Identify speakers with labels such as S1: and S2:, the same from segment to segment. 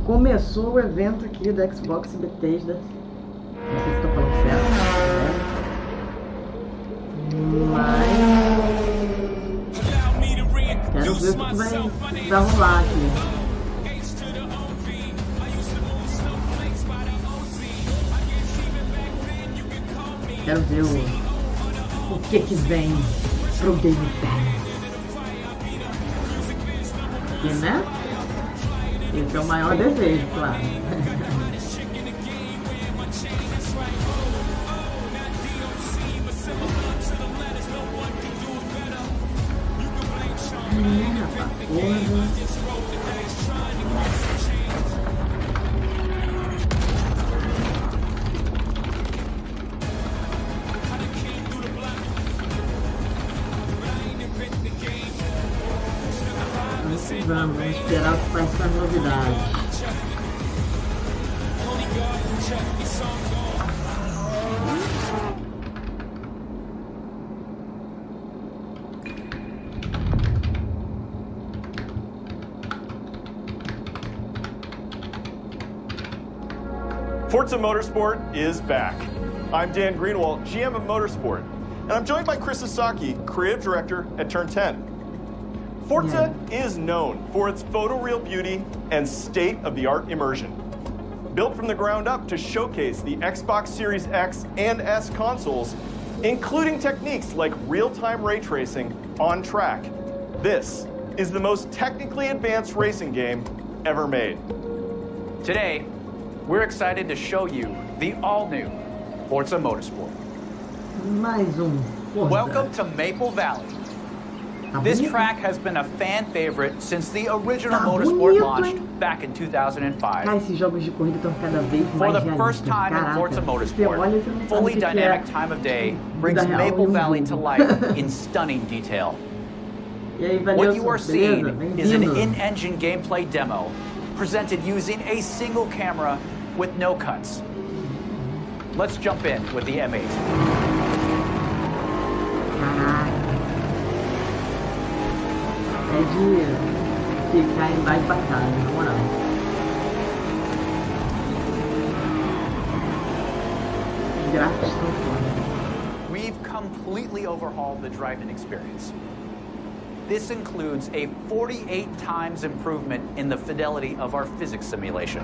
S1: Começou o evento aqui da Xbox Bethesda. Não sei se estou falando certo, mas quero ver o que vai rolar aqui. Quero ver o que vem pro Game Pass. E, né? Esse é o maior desejo, claro. Vamos esperar o que vai ser a novidade.
S2: Forza Motorsport is back. I'm Dan Greenwald, GM of Motorsport, and I'm joined by Chris Sasaki, Creative Director at Turn 10. Forza is known for its photoreal beauty and state-of-the-art immersion. Built from the ground up to showcase the Xbox Series X and S consoles, including techniques like real-time ray tracing on track, this is the most technically advanced racing game ever made.
S3: Today, we're excited to show you the all-new Forza Motorsport.
S1: Mais Forza.
S3: Welcome to Maple Valley. This track has been a fan favorite since the original Motorsport launched back in 2005.
S1: Cara, esses jogos de corrida estão cada vez mais
S3: For the first time in Forza Motorsport, fully dynamic time of day brings Maple Valley to life in stunning detail. What you are seeing is an in-engine gameplay demo presented using a single camera with no cuts. Let's jump in with the M8.
S1: É de ficar embaixo pra casa, na moral. Os gráficos estão foda.
S3: We've completely overhauled the driving experience. This includes a 48 times improvement in the fidelity of our physics simulation.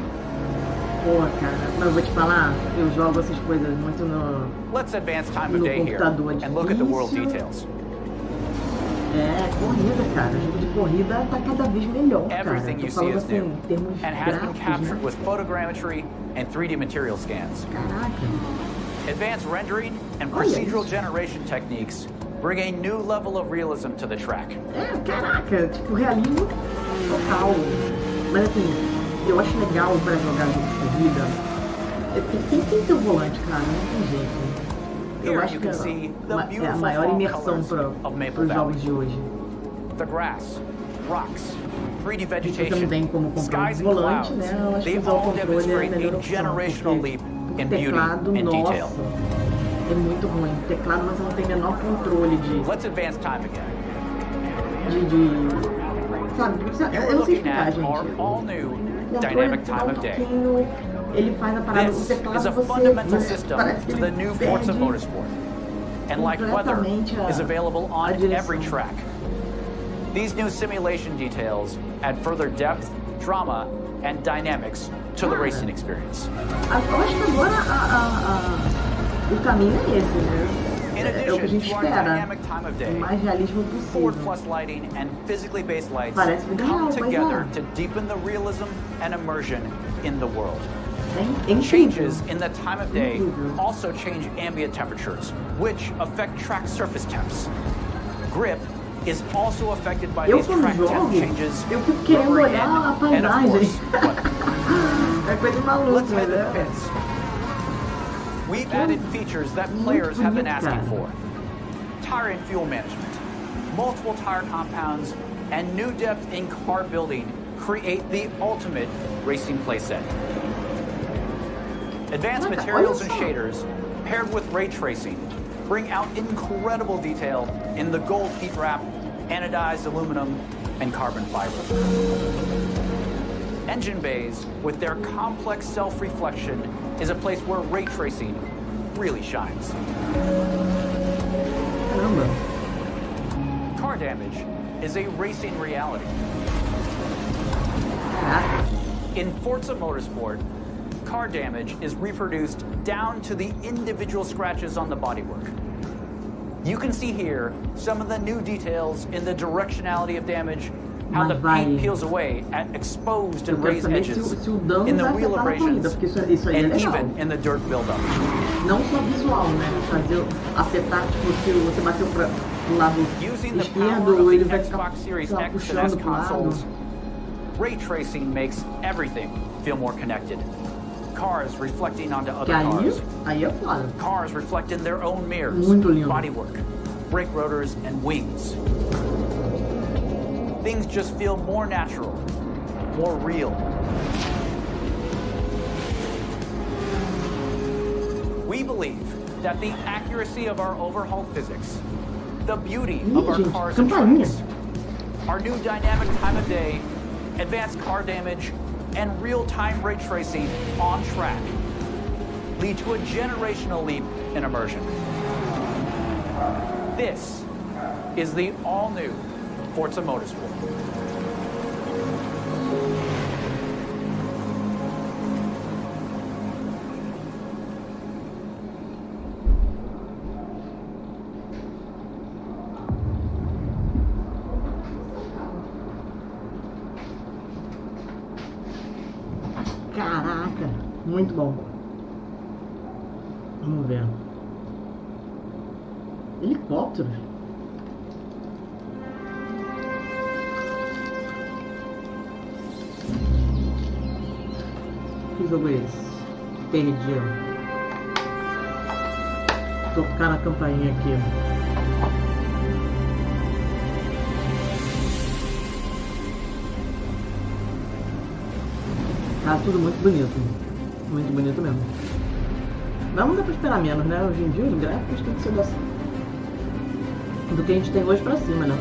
S1: Pô, cara, mas eu vou te falar, eu jogo essas coisas muito no
S3: Let's advance time of day here and look at the world details.
S1: É, corrida, cara. O jogo de corrida tá cada vez melhor, cara.
S3: Everything you see is new and has been captured with photogrammetry and 3D material scans.
S1: Caraca.
S3: Advanced rendering and procedural generation techniques bring a new level of realism to the track.
S1: É, caraca, tipo, realismo total. Mas assim, eu acho legal pra jogar jogo de corrida. Tem que ter o volante, cara, não tem jeito. Eu acho que é a maior imersão para os jogos de hoje.
S3: The grass, rocks, 3D
S1: Você não tem como comprar um volante, né? Eu acho que usar o controle é a melhor opção. Porque o teclado, nossa, é muito ruim. O teclado, mas não tem o menor controle de...
S3: Let's advance time again.
S1: Sabe, eu não sei explicar, gente. O controle dá um pouquinho... Ele faz a parada do teclado,
S3: is a fundamental system to the new Forza Motorsport, and like weather, is available on every track. These new simulation details add further depth, drama, and dynamics to the racing experience.
S1: Eu acho que agora o caminho é esse, né?
S3: In
S1: É o que a
S3: addition
S1: gente
S3: to our
S1: espera.
S3: dynamic time of day,
S1: O mais realismo
S3: Ford
S1: possível.
S3: Plus lighting and physically based lights
S1: Parece vida
S3: come
S1: real, pois
S3: together
S1: é.
S3: to deepen the realism and immersion in the world.
S1: É incrível.
S3: Changes in the time of day also change ambient temperatures, which affect track surface temps. Grip is also affected by
S1: Eu
S3: these
S1: quando
S3: track temp
S1: jogo,
S3: changes.
S1: eu fico querendo
S3: rubber
S1: olhar
S3: in,
S1: a
S3: and of
S1: paisagem.
S3: course,
S1: É coisa
S3: let's
S1: maluca,
S3: head to the
S1: né?
S3: pits. We've added features that players have been asking for. Tire and fuel management, multiple tire compounds, and new depth in car building create the ultimate racing playset. Advanced materials and shaders, paired with ray tracing, bring out incredible detail in the gold heat wrap, anodized aluminum, and carbon fiber. engine bays, with their complex self-reflection, is a place where ray tracing really shines. Car damage is a racing reality. In Forza Motorsport, car damage is reproduced down to the individual scratches on the bodywork. You can see here some of the new details in the directionality of damage, how the paint peels away at exposed and raised edges, in the wheel abrasions, and even in the dirt buildup.
S1: Não só visual, né? Fazer afetar, tipo, se você bateu pro lado esquerdo, ele vai ficar puxando pro lado.
S3: Ray tracing makes everything feel more connected. Cars reflecting onto other cars. Cars reflect in their own mirrors, bodywork, brake rotors, and wings. Things just feel more natural, more real. We believe that the accuracy of our overhaul physics, the beauty of our cars and trucks, our new dynamic time of day, advanced car damage, and real-time ray tracing on track lead to a generational leap in immersion. This is the all-new Forza Motorsport.
S1: Caraca, muito bom. Vamos ver. Helicópteros. Que jogo é esse? Perdi. Tocar na campainha aqui. Tá tudo muito bonito. Muito bonito mesmo. Mas não dá pra esperar menos, né? Hoje em dia os gráficos têm que ser do que a gente tem hoje pra cima, né?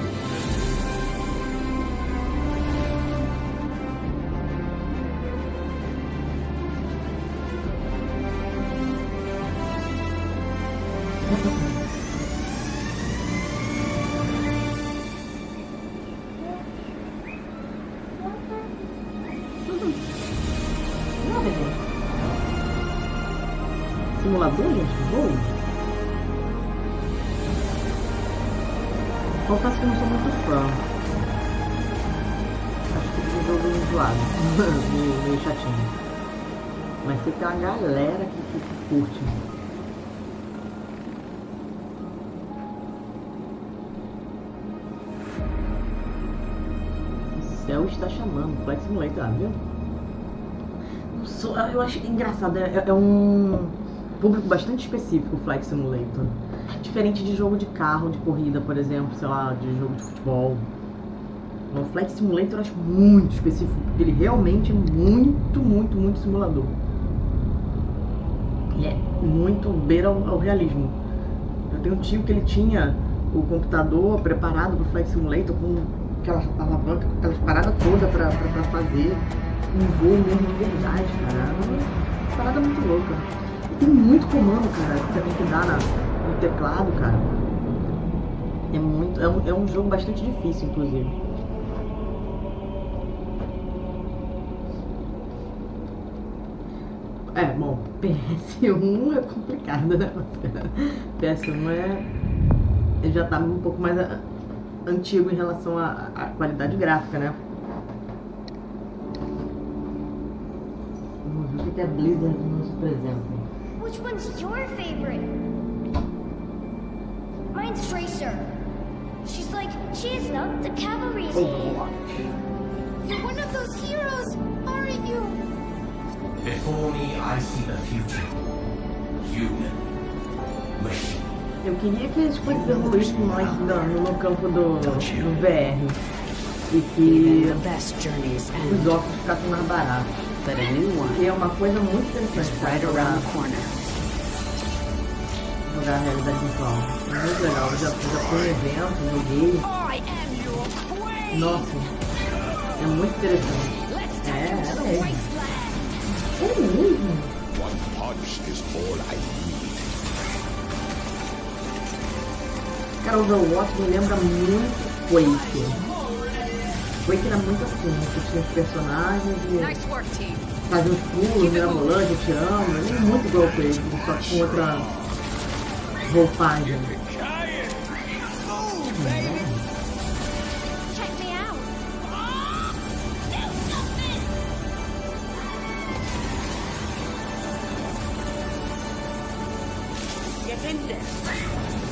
S1: Simulador, gente? Voo? Confesso que eu não sou muito fã. Acho que esse jogo é enjoado. meio chatinho. Mas tem uma galera que curte. O céu está chamando. Flight Simulator, viu? Eu acho engraçado. É um público bastante específico, o Flight Simulator. Diferente de jogo de carro, de corrida, por exemplo, sei lá, de jogo de futebol. O Flight Simulator eu acho muito específico, porque ele realmente é muito simulador. Ele é muito beira ao realismo. Eu tenho um tio que ele tinha o computador preparado para o Flight Simulator com aquelas alavancas, com aquelas paradas todas para fazer um voo mesmo de verdade, cara. É uma parada muito louca. Tem muito comando, cara, que você tem que dar no teclado, cara. É um jogo bastante difícil, inclusive. Bom, PS1 é complicado, né? PS1 ele já tá um pouco mais antigo em relação à qualidade gráfica, né? Vamos ver o que a Blizzard nos apresenta.
S4: Which one's your favorite? Mine's Tracer. She's like Chisna, the cavalry's head. You're one of those heroes, aren't you?
S5: Before me, I see the future. Human. Machine.
S1: Eu queria que eles fossem evoluíssem mais no campo do VR. E que os óculos ficassem mais baratos. Que é uma coisa muito interessante para jogar a realidade virtual. É muito legal. Eu já fui em evento, joguei. Nossa, é muito interessante.
S5: One punch is all I need.
S1: Cara, o Overwatch me lembra muito Quake. Quake era muito assim, você tinha os personagens e fazia os pulos, né, rolando, atirando. É muito igual Quake, só com outra roupagem.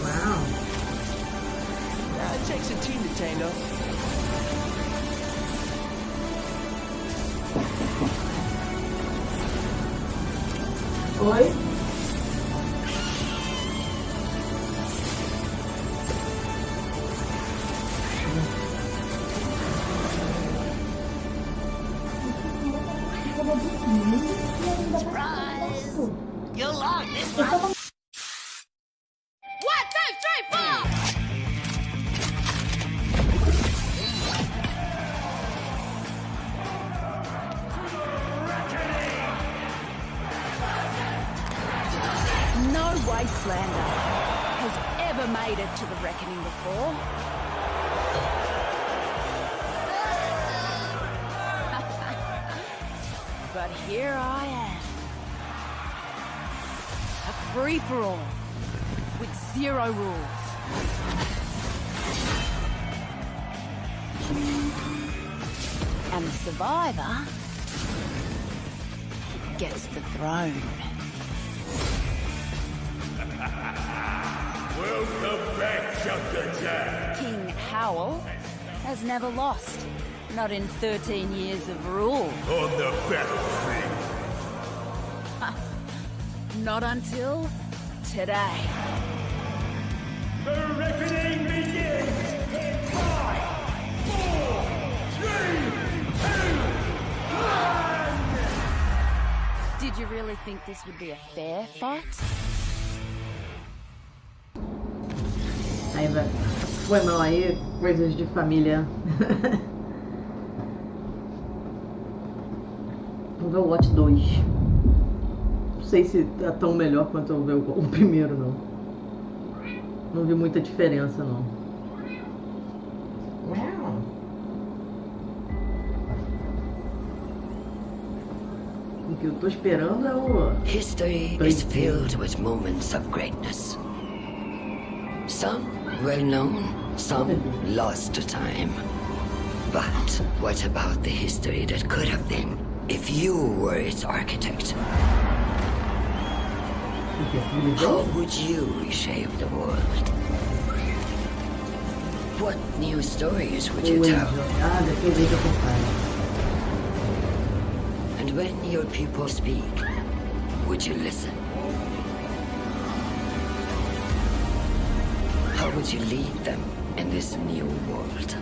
S1: Wow.
S6: It takes a team to tango.
S1: Oi?
S6: Surprise! You'll love this one. 1, 2, 3, 4!
S7: No wastelander has ever made it to the reckoning before. But here I am. A free-for-all with 0 rules. And the survivor gets the throne.
S5: Welcome back, Chunker Jack.
S7: King Howell has never lost, not in 13 years of rule.
S5: On the battlefield.
S7: Not until today.
S5: The reckoning begins in 5, 4, 3, 2, 1.
S7: Did you really think this would be a fair fight?
S1: Aí, velho. Foi mal aí, coisas de família. Overwatch 2. Não sei se tá tão melhor quanto o primeiro, não. Não vi muita diferença, não. O que eu tô esperando é o...
S8: History is filled with moments of greatness. Some well known, some lost to time. But what about the history that could have been if you were its architect? How would you reshape the world? What new stories would you tell? And when your people speak, would you listen? How would you lead them in this new world?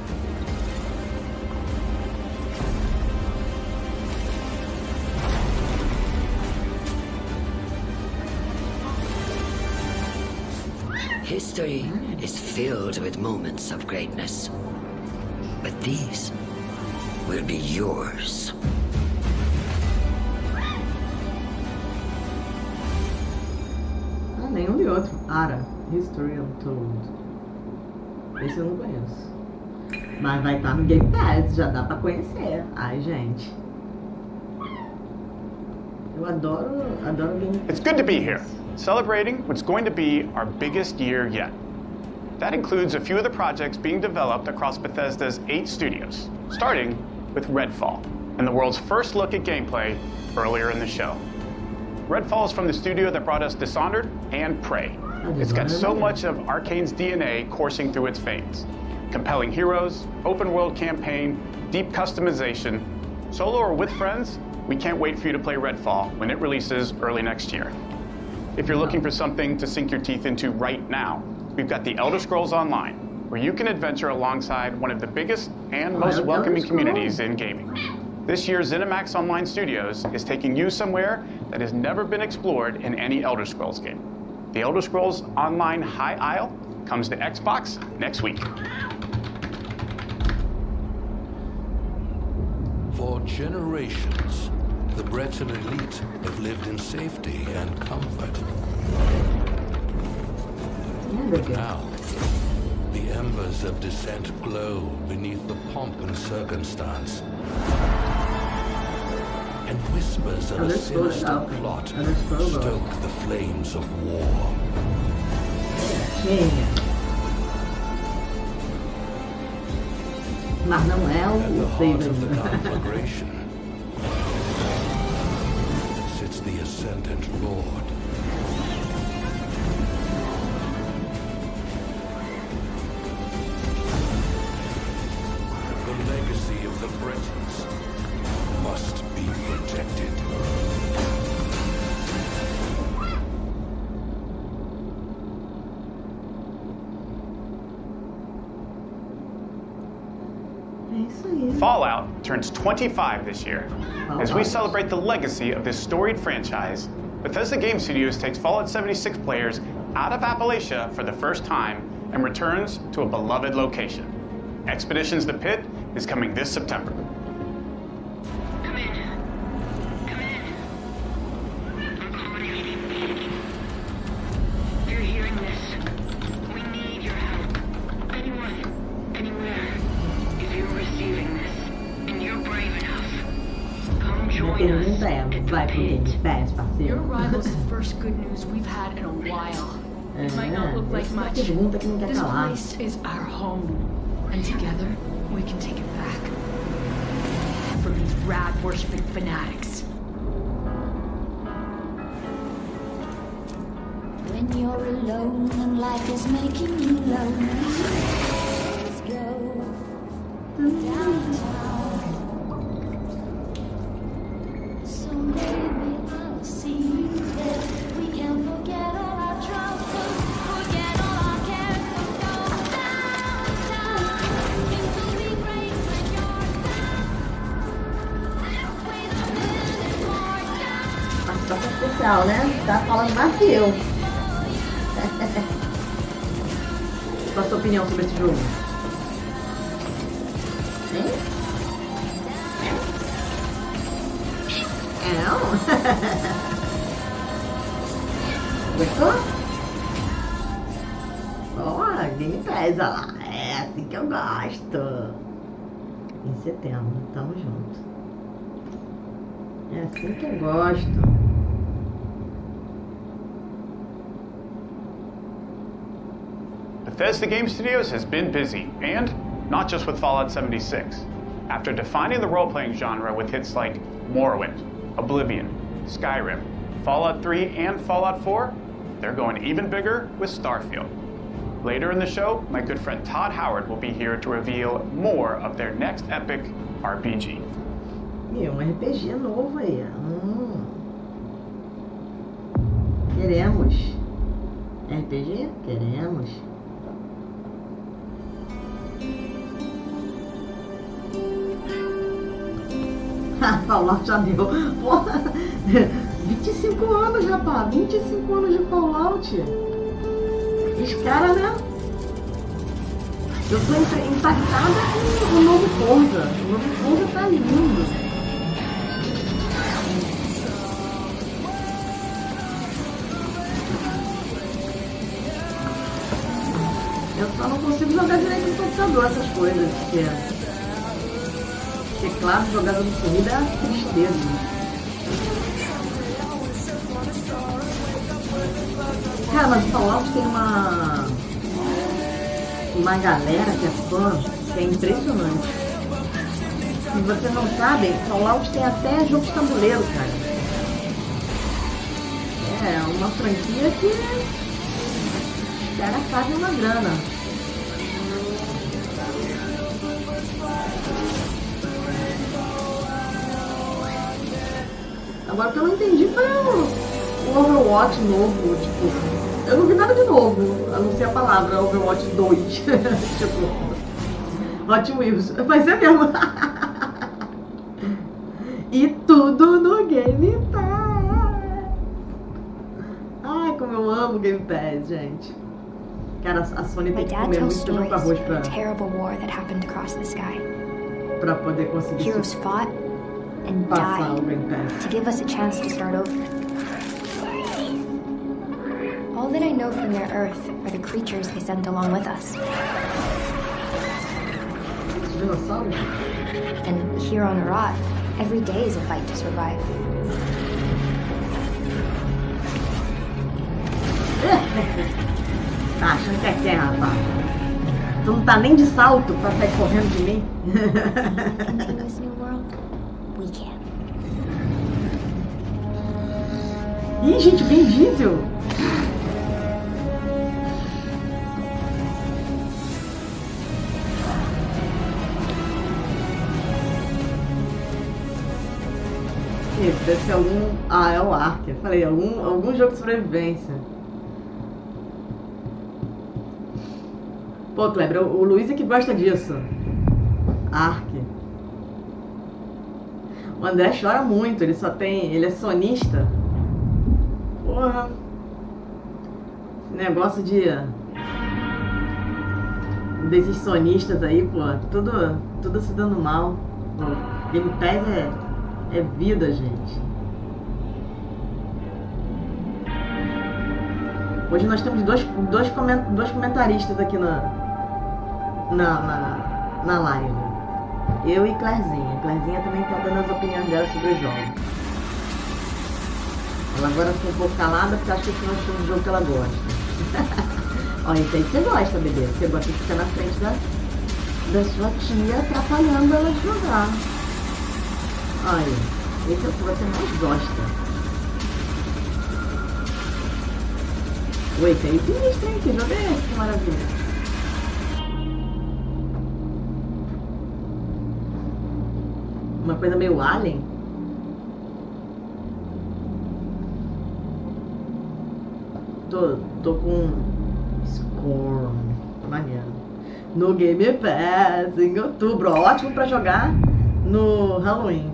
S8: History is filled with moments of greatness, but these will be yours.
S1: Nenhum de outro. Ara, History Untold. Esse eu não conheço. Mas vai estar no Game Pass, já dá pra conhecer. Ai, gente. Eu adoro Game Pass.
S2: It's good to be here, celebrating what's going to be our biggest year yet. That includes a few of the projects being developed across Bethesda's 8 studios, starting with Redfall, and the world's first look at gameplay earlier in the show. Redfall is from the studio that brought us Dishonored and Prey. It's got so much of Arcane's DNA coursing through its veins. Compelling heroes, open world campaign, deep customization. Solo or with friends, we can't wait for you to play Redfall when it releases early next year. If you're looking for something to sink your teeth into right now, we've got the Elder Scrolls Online, where you can adventure alongside one of the biggest and most welcoming communities in gaming. This year's ZeniMax Online Studios is taking you somewhere that has never been explored in any Elder Scrolls game. The Elder Scrolls Online High Isle comes to Xbox next week.
S5: For
S9: For generations, the Breton elite have lived in safety and comfort. Now, the embers of dissent glow beneath the pomp and circumstance. And whispers of a sinister plot stoke the flames of war.
S1: Mas não é
S9: At the
S1: o
S9: heart of the conflagration sits the Ascendant Lord. The legacy of the Britons must be protected.
S2: Fallout turns 25 this year. As we celebrate the legacy of this storied franchise, Bethesda Game Studios takes Fallout 76 players out of Appalachia for the first time and returns to a beloved location. Expeditions The Pit is coming this September.
S10: Come in. Come in. I'm calling. If you're hearing this, we need your help. Anyone, anywhere. If you're receiving this, and you're brave enough, come join us at the pit.
S11: Your arrival's the first good news we've had in a while. It might not look like much. This place is our home. And together, we can take it back. From these rad-worshipping fanatics.
S4: When you're alone and life is making you lonely, let's go downtown. So maybe I'll see you there. We can forget all our troubles, forget all our cares, and go downtown. Things will be great when you're down. This way the wind is more down.
S1: Participação especial, né? Tá falando mais que eu. Qual a sua opinião sobre esse jogo? Hein? Não? Gostou? Ó, Game Pass, olha lá. É assim que eu gosto. Em setembro, tamo junto. É assim que eu gosto.
S2: Bethesda Game Studios has been busy, and not just with Fallout 76. After defining the role-playing genre with hits like Morrowind, Oblivion, Skyrim, Fallout 3, and Fallout 4, they're going even bigger with Starfield. Later in the show, my good friend Todd Howard will be here to reveal more of their next epic RPG.
S1: RPG novo aí. Queremos. RPG? Queremos. Fallout já deu. Porra, 25 anos, rapaz. 25 anos de Fallout. Os caras, né? Eu tô impactada com o novo Forza. O novo Forza tá lindo. Eu só não consigo jogar direito no computador essas coisas, porque teclado, jogador de corrida é uma tristeza. Cara, mas o Fallout tem uma galera que é fã, que é impressionante. Se você não sabe, Fallout tem até jogo de tabuleiro, cara. É uma franquia que os caras fazem uma grana. Agora o que eu não entendi foi o Overwatch novo, tipo, eu não vi nada de novo, a não ser a palavra Overwatch 2, tipo, Hot Wheels, mas é mesmo. E tudo no Game Pass. Ai, como eu amo Game Pass, gente. Cara, a Sony tem que comer muito feijão com arroz pra poder conseguir
S12: and die to give us a chance to start over. All that I know from their Earth are the creatures they sent along with us. And here on Arad, every day is a fight to survive.
S1: Tá achando que é quem, rapaz? Tu não tá nem de salto pra sair correndo de mim?
S12: Into this new world, we can.
S1: Ih, gente, bem diesel! Esse deve ser algum... Ah, é o Ark. Eu falei, algum jogo de sobrevivência. Pô, Kleber, o Luiz é que gosta disso. Ark. O André chora muito, ele é sonista. Porra. Esse negócio desses sonistas aí, pô, tudo se dando mal. Pô, Game Pass é vida, gente. Hoje nós temos dois comentaristas aqui na live. Eu e Clairzinha. Clairzinha também tá dando as opiniões dela sobre os jogos. Ela agora ficou um pouco calada porque acha que esse não é um jogo que ela gosta. Olha, isso aí você gosta, bebê. Você gosta de ficar na frente da sua tia atrapalhando ela de jogar. Olha, esse é o que você mais gosta. Oi, tem sinistro, hein? Que jogo é esse? Que maravilha. Uma coisa meio Alien. Tô com Scorn. Maneiro. No Game Pass em outubro. Ótimo pra jogar no Halloween.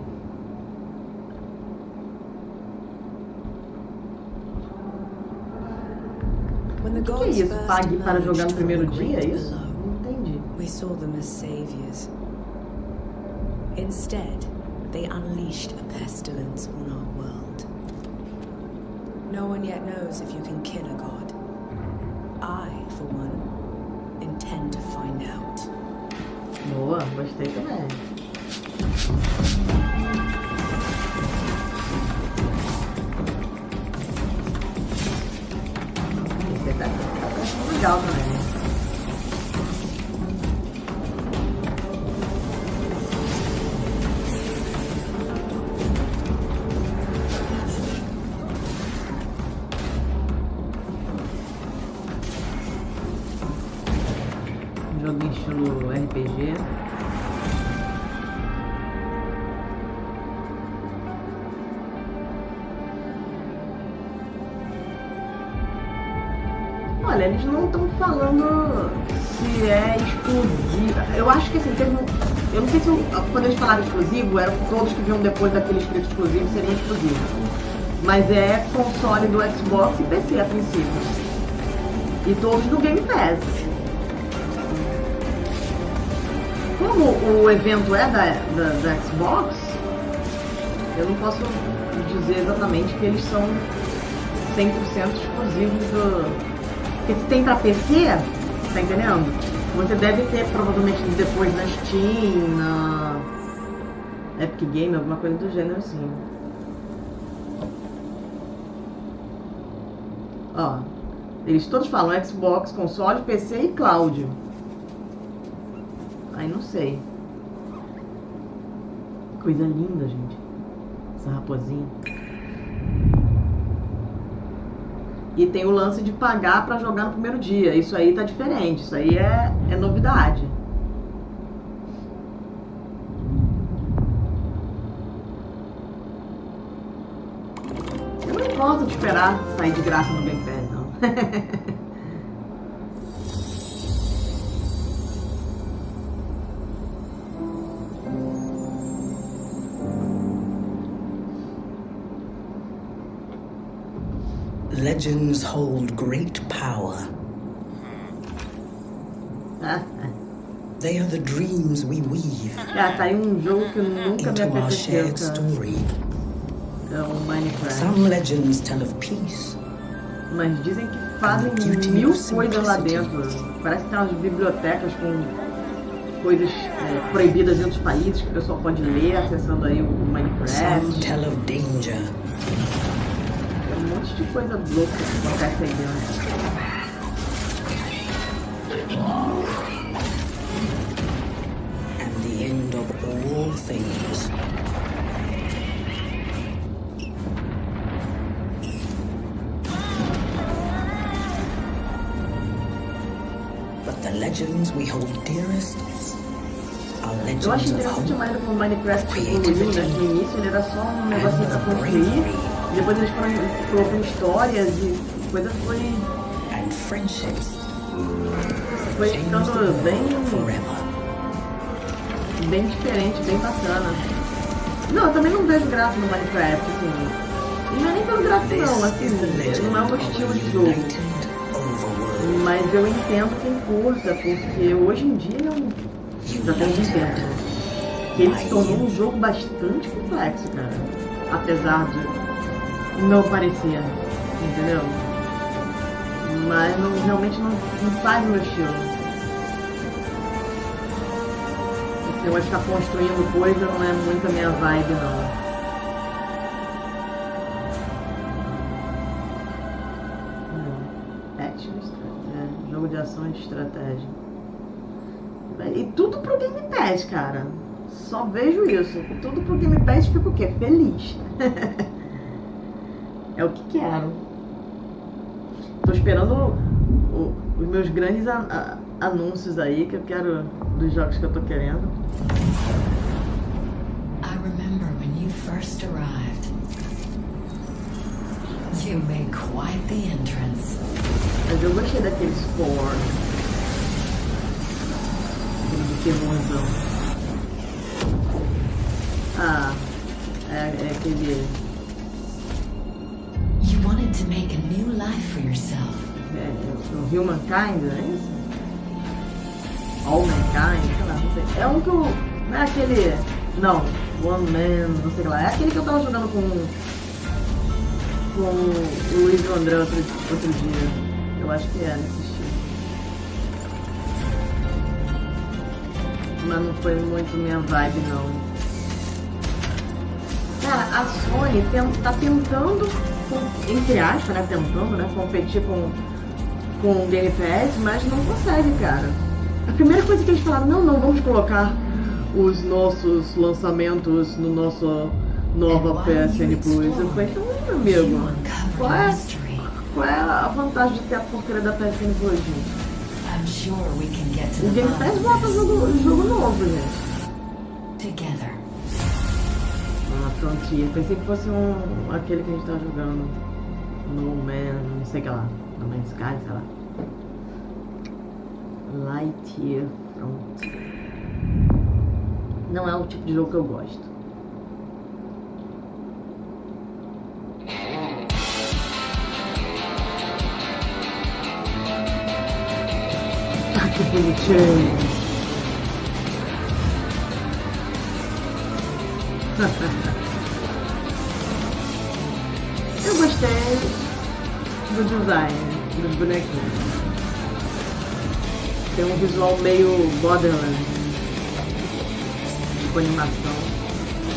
S1: O que é isso? Pague para jogar no primeiro dia, é isso? Não entendi.
S13: We saw them as saviors. Instead, they unleashed a pestilence on our world. No one yet knows if you can kill a god. I, for one, intend to find out.
S1: Boa, gostei também. Tá legal também, né? Jogo em estilo RPG. Olha, eles não estão falando se é exclusivo. Eu acho que assim, eu não sei se quando eles falaram exclusivo, eram todos que vinham depois daquele escrito exclusivo seriam exclusivos. Mas é console do Xbox e PC a princípio. E todos do Game Pass. Como o evento é da Xbox, eu não posso dizer exatamente que eles são 100% exclusivos do... Porque se tem pra PC, tá entendendo? Você deve ter provavelmente depois na Steam, na Epic Game, alguma coisa do gênero assim. Ó, eles todos falam Xbox, console, PC e cloud. Aí não sei. Coisa linda, gente. Essa raposinha. E tem o lance de pagar pra jogar no primeiro dia. Isso aí tá diferente. Isso aí é novidade. Eu não gosto de esperar sair de graça no Game Pass, não.
S13: Legends hold great power.
S14: They are the dreams we weave.
S1: Tá aí um jogo que nunca me apeteceu, cara. É o Minecraft.
S14: Some legends tell of peace.
S1: Mas dizem que fazem mil coisas lá dentro. Parece que tem umas bibliotecas com coisas proibidas em outros países que o pessoal pode ler acessando aí o Minecraft.
S14: Some tell of danger.
S1: Tem um monte de coisa louca que acontece aí dentro.
S14: And the end of all things. But the legends we hold dearest are
S1: Eu acho
S14: legends of
S1: interessante
S14: hope.
S1: mais como o Minecraft evoluiu, né? No início ele era só um negocinho pra construir, depois eles foram colocando histórias e a coisa foi ficando bem diferente, bem bacana. Não, eu também não vejo graça no Minecraft, assim. E não é nem pelo gráfico não, assim, não é o meu estilo de jogo. Mas eu entendo quem curta, porque hoje em dia já tem muito tempo, né? Ele se tornou um jogo bastante complexo, cara. Apesar de não parecer, entendeu? Mas realmente não faz o meu estilo. Esse negócio de ficar construindo coisa não é muito a minha vibe, não. Jogo de ação e de estratégia. E tudo pro Game Pass, cara. Só vejo isso. Tudo pro Game Pass fica o quê? Feliz. É o que quero. Tô esperando os meus grandes anúncios aí, que eu quero, dos jogos que eu tô querendo.
S15: I remember when you first arrived. You made quite the entrance.
S1: Mas eu gostei daquele Spawn. Aquele de terrorzão. Ah, é aquele...
S15: You wanted to make a new life for yourself.
S1: O Humankind, não é isso? All Mankind, sei lá, não sei. É um que eu... Não é aquele... Não, One Man, não sei lá. É aquele que eu tava jogando com o Luiz e o André outro dia. Eu acho que é nesse estilo. Mas não foi muito minha vibe, não. Cara, a Sony tá tentando, entre aspas, né? Tentando, né? Competir com o Game Pass, mas não consegue, cara. A primeira coisa que eles falaram, não vamos colocar os nossos lançamentos no nosso nova PSN Plus. Eu falei, então, meu amigo, qual é a vantagem de ter a porcaria da PSN Plus, gente? O Game Pass bota jogo novo, gente. Frontier. Pensei que fosse aquele que a gente tava jogando. No Man, não sei o que lá. No Man's Sky, sei lá. Lightyear Frontier. Não é o tipo de jogo que eu gosto. Ah, que bonitinho! Eu gostei do design dos bonequinhos. Tem um visual meio Borderlands, tipo animação.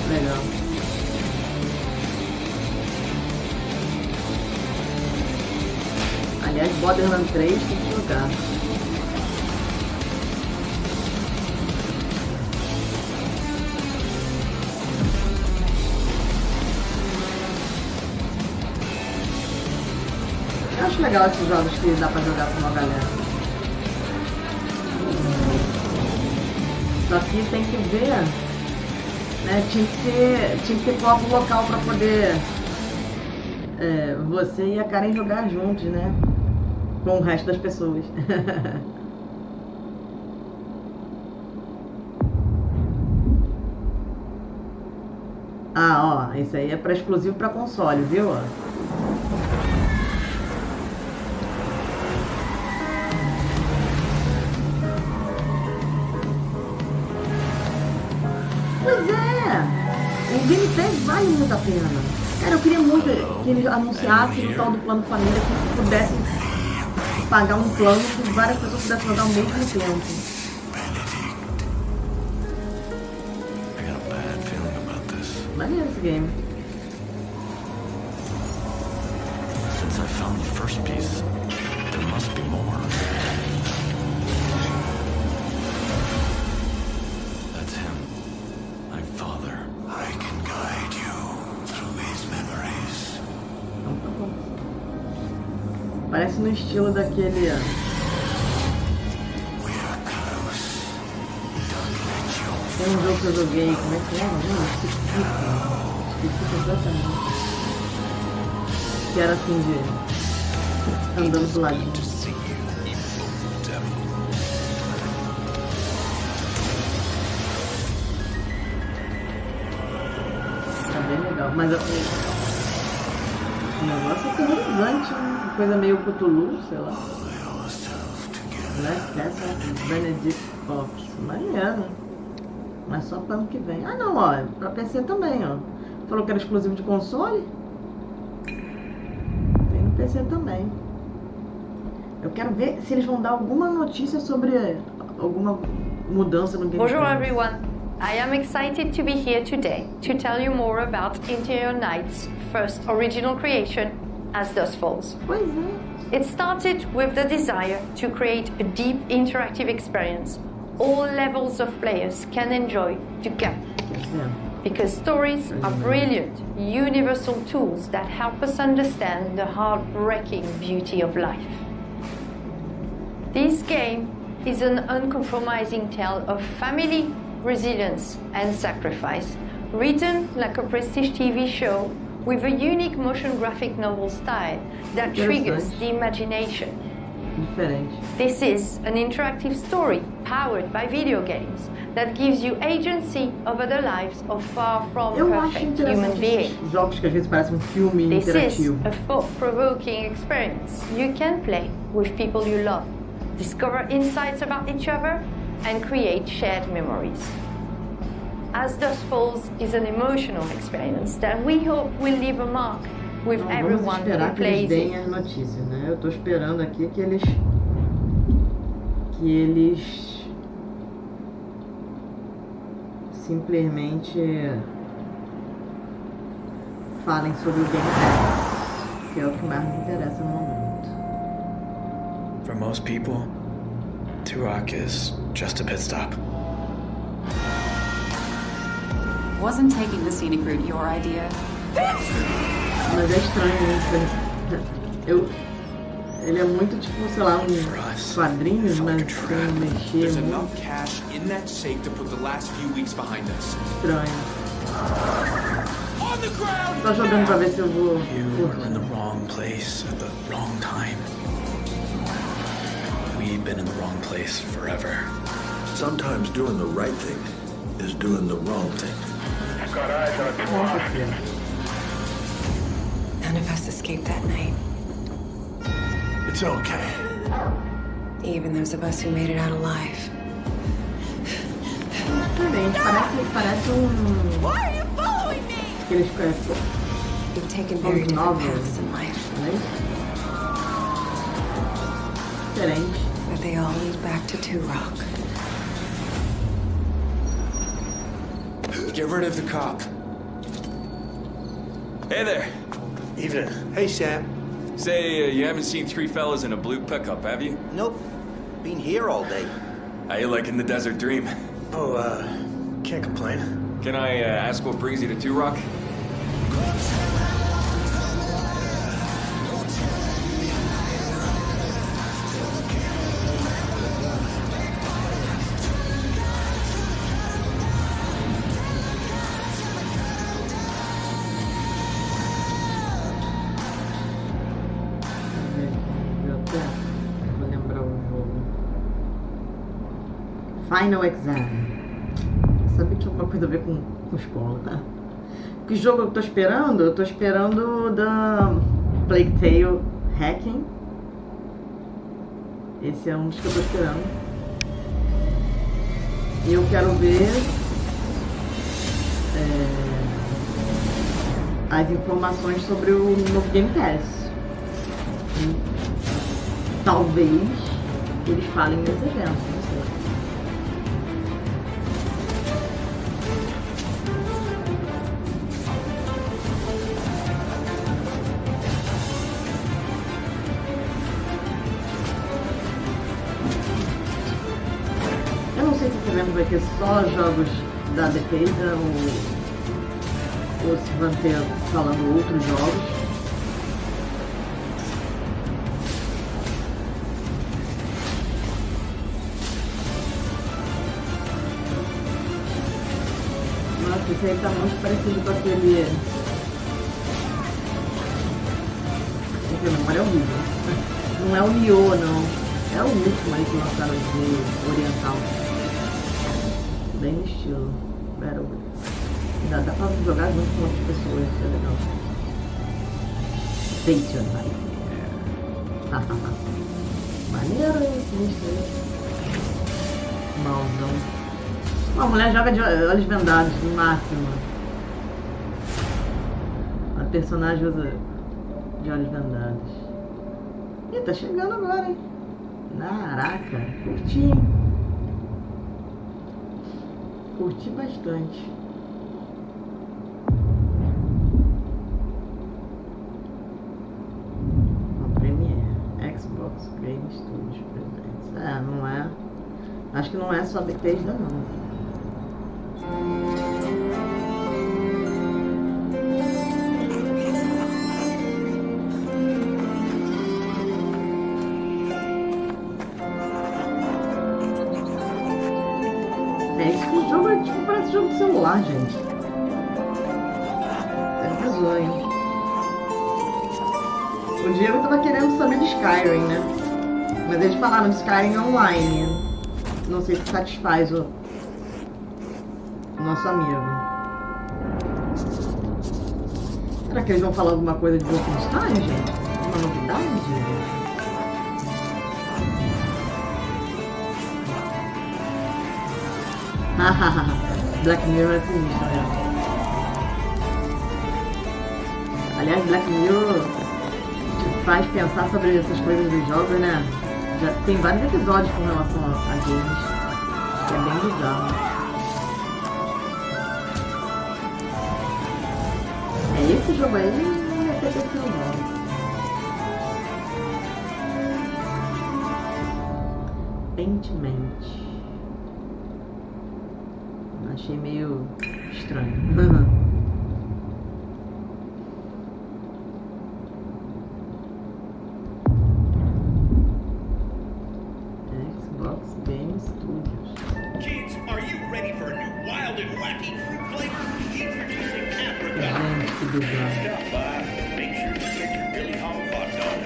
S1: Legal. Aliás, Borderlands 3 tem que jogar. Eu acho legal esses jogos que dá pra jogar com uma galera. Só que tem que ver, né? Tinha que ter copo local pra poder você e a Karen jogar juntos, né? Com o resto das pessoas. Ah, ó, esse aí é pra exclusivo pra console, viu? gameplay vale muito a pena. Cara, eu queria muito que eles anunciassem o tal do plano família, que pudessem pagar um plano que várias pessoas pudessem jogar ao mesmo tempo. Maneiro esse game.
S16: Since I found the first piece, there must be more. That's him, my father. I can guide you through his memories.
S1: Então tá bom. Parece no estilo daquele. Tem um jogo que eu joguei, como é que é? Esqueci completamente. Que era assim de andando do ladinho. Tá bem legal, mas o negócio é terrorizante, né? Uma coisa meio Cthulhu, sei lá. Last Castle Benedict Fox, maneiro. Mas só para ano que vem. Ah não, ó, pra PC também, ó. Falou que era exclusivo de console. Tem no PC também. Eu quero ver se eles vão dar alguma notícia sobre alguma mudança no gameplay.
S17: Bonjour everyone. I am excited to be here today to tell you more about Interior Night's first original creation, As Dusk Falls.
S1: Pois é.
S17: It started with the desire to create a deep interactive experience all levels of players can enjoy together. Because stories are brilliant, universal tools that help us understand the heartbreaking beauty of life. This game is an uncompromising tale of family, resilience, and sacrifice, written like a prestige TV show with a unique motion graphic novel style that triggers the imagination.
S1: Diferente.
S17: This is an interactive story powered by video games that gives you agency over the lives of far from perfect human beings.
S1: Jogos que às vezes parecem um filme interativo.
S17: This is a thought-provoking experience you can play with people you love, discover insights about each other, and create shared memories. As Dusk Falls is an emotional experience that we hope will leave a mark with everyone who plays it.
S1: As notícias, né? Eu tô esperando aqui que eles simplesmente falem sobre o gameplay, que é o que mais me interessa no momento.
S18: For most people, Turok is just a pit stop.
S19: Wasn't taking the scenic route your idea?
S1: Mas é estranho isso. Ele é muito tipo, sei lá, quadrinhos, mas sem mexer muito. Estranho. Tô jogando pra ver se eu vou.
S18: You were in the wrong place at the wrong time. We've been in the wrong place forever.
S16: Sometimes doing the right thing is doing the wrong thing. Got eyes on Turok.
S13: None of us escaped that night.
S16: It's okay.
S13: Even those of us who made it out alive.
S1: Diferente, parece
S6: Why are you following me?
S1: Aqueles
S13: We've taken very different paths in life.
S1: Diferente.
S13: But they all lead back to Turok.
S20: Get rid of the cop. Hey there.
S21: Evening. Hey, Sam.
S20: Say, you haven't seen three fellas in a blue pickup, have you?
S21: Nope. Been here all day.
S20: How you liking the desert dream?
S21: Oh, can't complain.
S20: Can I ask what brings you to Turok?
S1: Final Exam. Sabia que tinha alguma coisa a ver com escola, tá? Que jogo eu tô esperando? Eu tô esperando da Plague Tale Hacking. Esse é um dos que eu tô esperando. E eu quero ver as informações sobre o novo Game Pass. E talvez eles falem nesse evento, não sei. Eu não sei se esse evento vai ter só jogos da Bethesda ou se vão ter falando outros jogos. Nossa, esse aí tá muito parecido com aquele... Essa memória é horrível. Não é o Nioh, não. É o último aí que lançaram de oriental. Bem no estilo. Ainda dá pra jogar junto com outras pessoas, isso é legal. Station Life. Maneiro, isso. Malzão. Uma mulher joga de olhos vendados, no máximo. A personagem usa de olhos vendados. Ih, tá chegando agora, hein? Caraca, curti, hein? Curti bastante. Uma Premiere, Xbox Game Studios presentes. Não é. Acho que não é só Bethesda, não. Esse jogo é tipo, parece jogo de celular, gente. Arrasou, hein? O Diego tava querendo saber de Skyrim, né? Mas eles falaram de Skyrim online. Não sei se satisfaz o nosso amigo. Será que eles vão falar alguma coisa de Wolfenstein, gente? Uma novidade? Black Mirror é sinistro, né? Aliás, Black Mirror te faz pensar sobre essas coisas dos jogos, né? Já tem vários episódios com relação a games. Que é bem bizarro. Esse jogo aí é até que eu jogo. Pentiment. Achei meio estranho. Xbox Game Studios.
S5: Kids, are you ready for a new wild and wacky fruit flavor? Introducing apricot. Stop by. Make sure you get your really hot dog.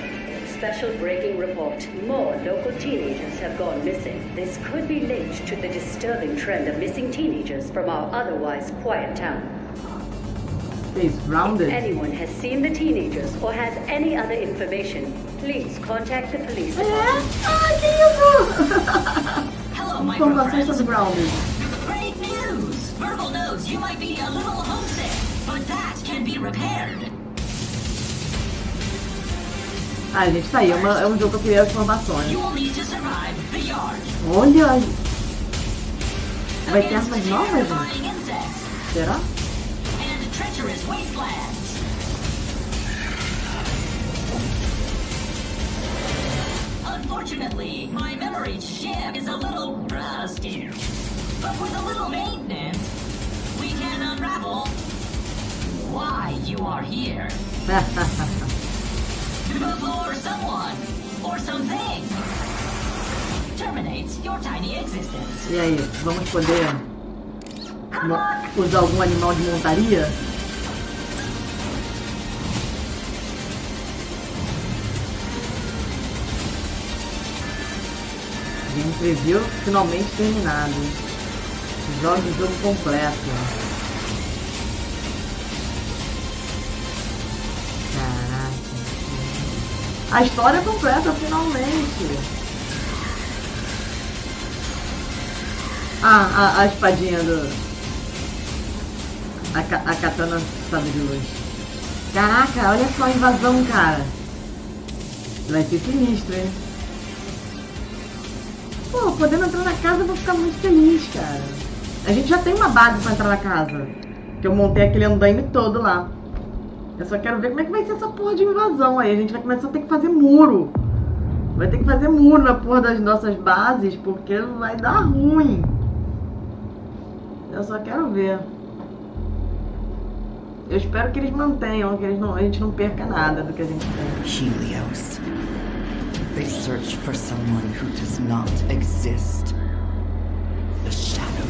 S3: Special breaking report. More local teenagers have gone missing. This could be linked to the disturbing trend of missing teenagers from our otherwise quiet town.
S1: He's grounded.
S3: If anyone has seen the teenagers or has any other information, please contact the police department.
S15: Hello, my
S1: Informações sobre Grounded.
S15: Great news! Virgil knows you might be a little homesick, but that can be repaired.
S1: Ah, gente, tá aí. É um jogo que eu queria informações.
S15: You will need to survive the yard.
S1: Olha aí. Vai ter armas novas, gente? Será?
S15: And treacherous wastelands. Unfortunately, my memory chip is a little rusty. But with a little maintenance, we can unravel why you are here. Before someone or something terminates your tiny existence.
S1: E aí, vamos poder usar algum animal de montaria? Game preview finalmente terminado. Jogue o jogo completo. Caraca. A história completa finalmente. Ah, a espadinha do... A katana sabe de luz. Caraca, olha só a invasão, cara. Vai ser sinistro, hein? Pô, podendo entrar na casa eu vou ficar muito feliz, cara. A gente já tem uma base pra entrar na casa. Que eu montei aquele andaime todo lá. Eu só quero ver como é que vai ser essa porra de invasão. Aí a gente vai começar a ter que fazer muro. Vai ter que fazer muro na porra das nossas bases, porque vai dar ruim. Eu só quero ver. Eu espero que eles mantenham, que a gente não perca nada do que a gente tem.
S14: Helios. They search for someone who does not exist. The shadow.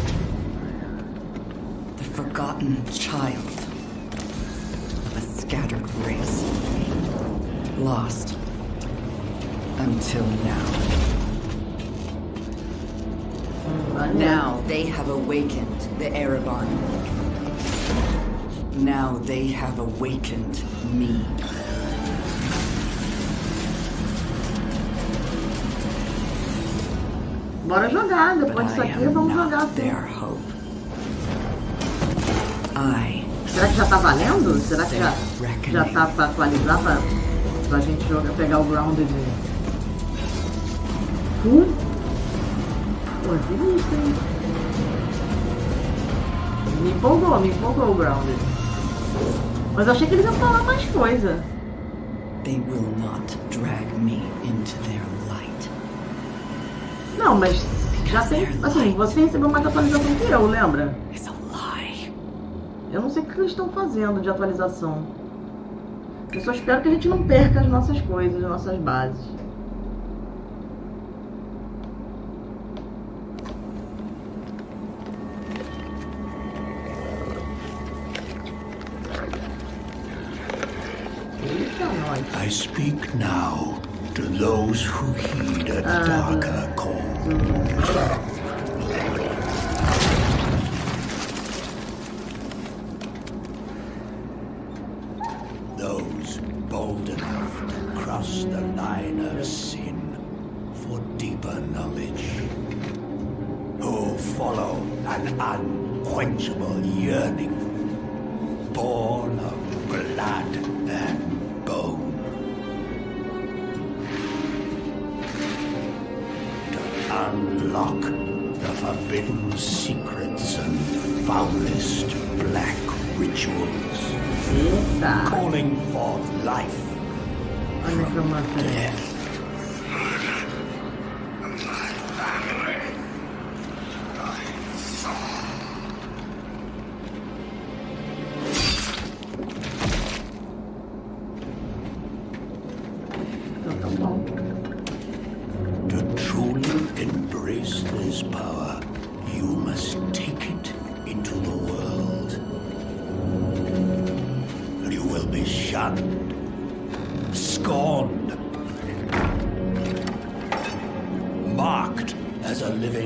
S14: The forgotten child of a scattered race. Lost. Until now. Now they have awakened the Erebon. Now they have awakened me.
S1: Bora jogar, depois disso aqui vamos jogar. Será que já tá valendo? Será que já tá pra atualizar pra gente jogar, pegar o Grounded? Pô, que isso, hein? Me empolgou o Grounded. Mas eu achei que eles iam falar mais coisa.
S14: They will not drag me into their light.
S1: Não, mas já tem. Assim, você recebeu mais atualização que eu, lembra? Eu não sei o que eles estão fazendo de atualização. Eu só espero que a gente não perca as nossas coisas, as nossas bases.
S16: I speak now to those who heed a darker call. Those bold enough to cross the line of sin for deeper knowledge. Who follow an unquenchable yearning, born of blood and bone. Unlock the forbidden secrets and foulest black rituals, calling forth life from death.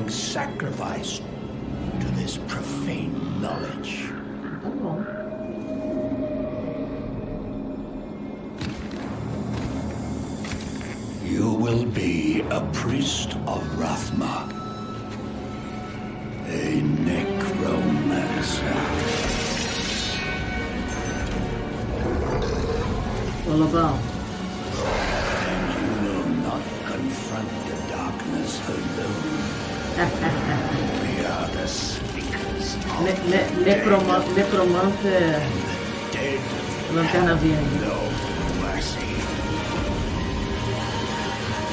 S16: Sacrifice to this profane knowledge. You will be a priest of Rathma, a necromancer.
S1: All about.
S16: And you will not confront the darkness alone. We are the speakers of
S1: necromante Lanterna Verde.
S16: No mercy.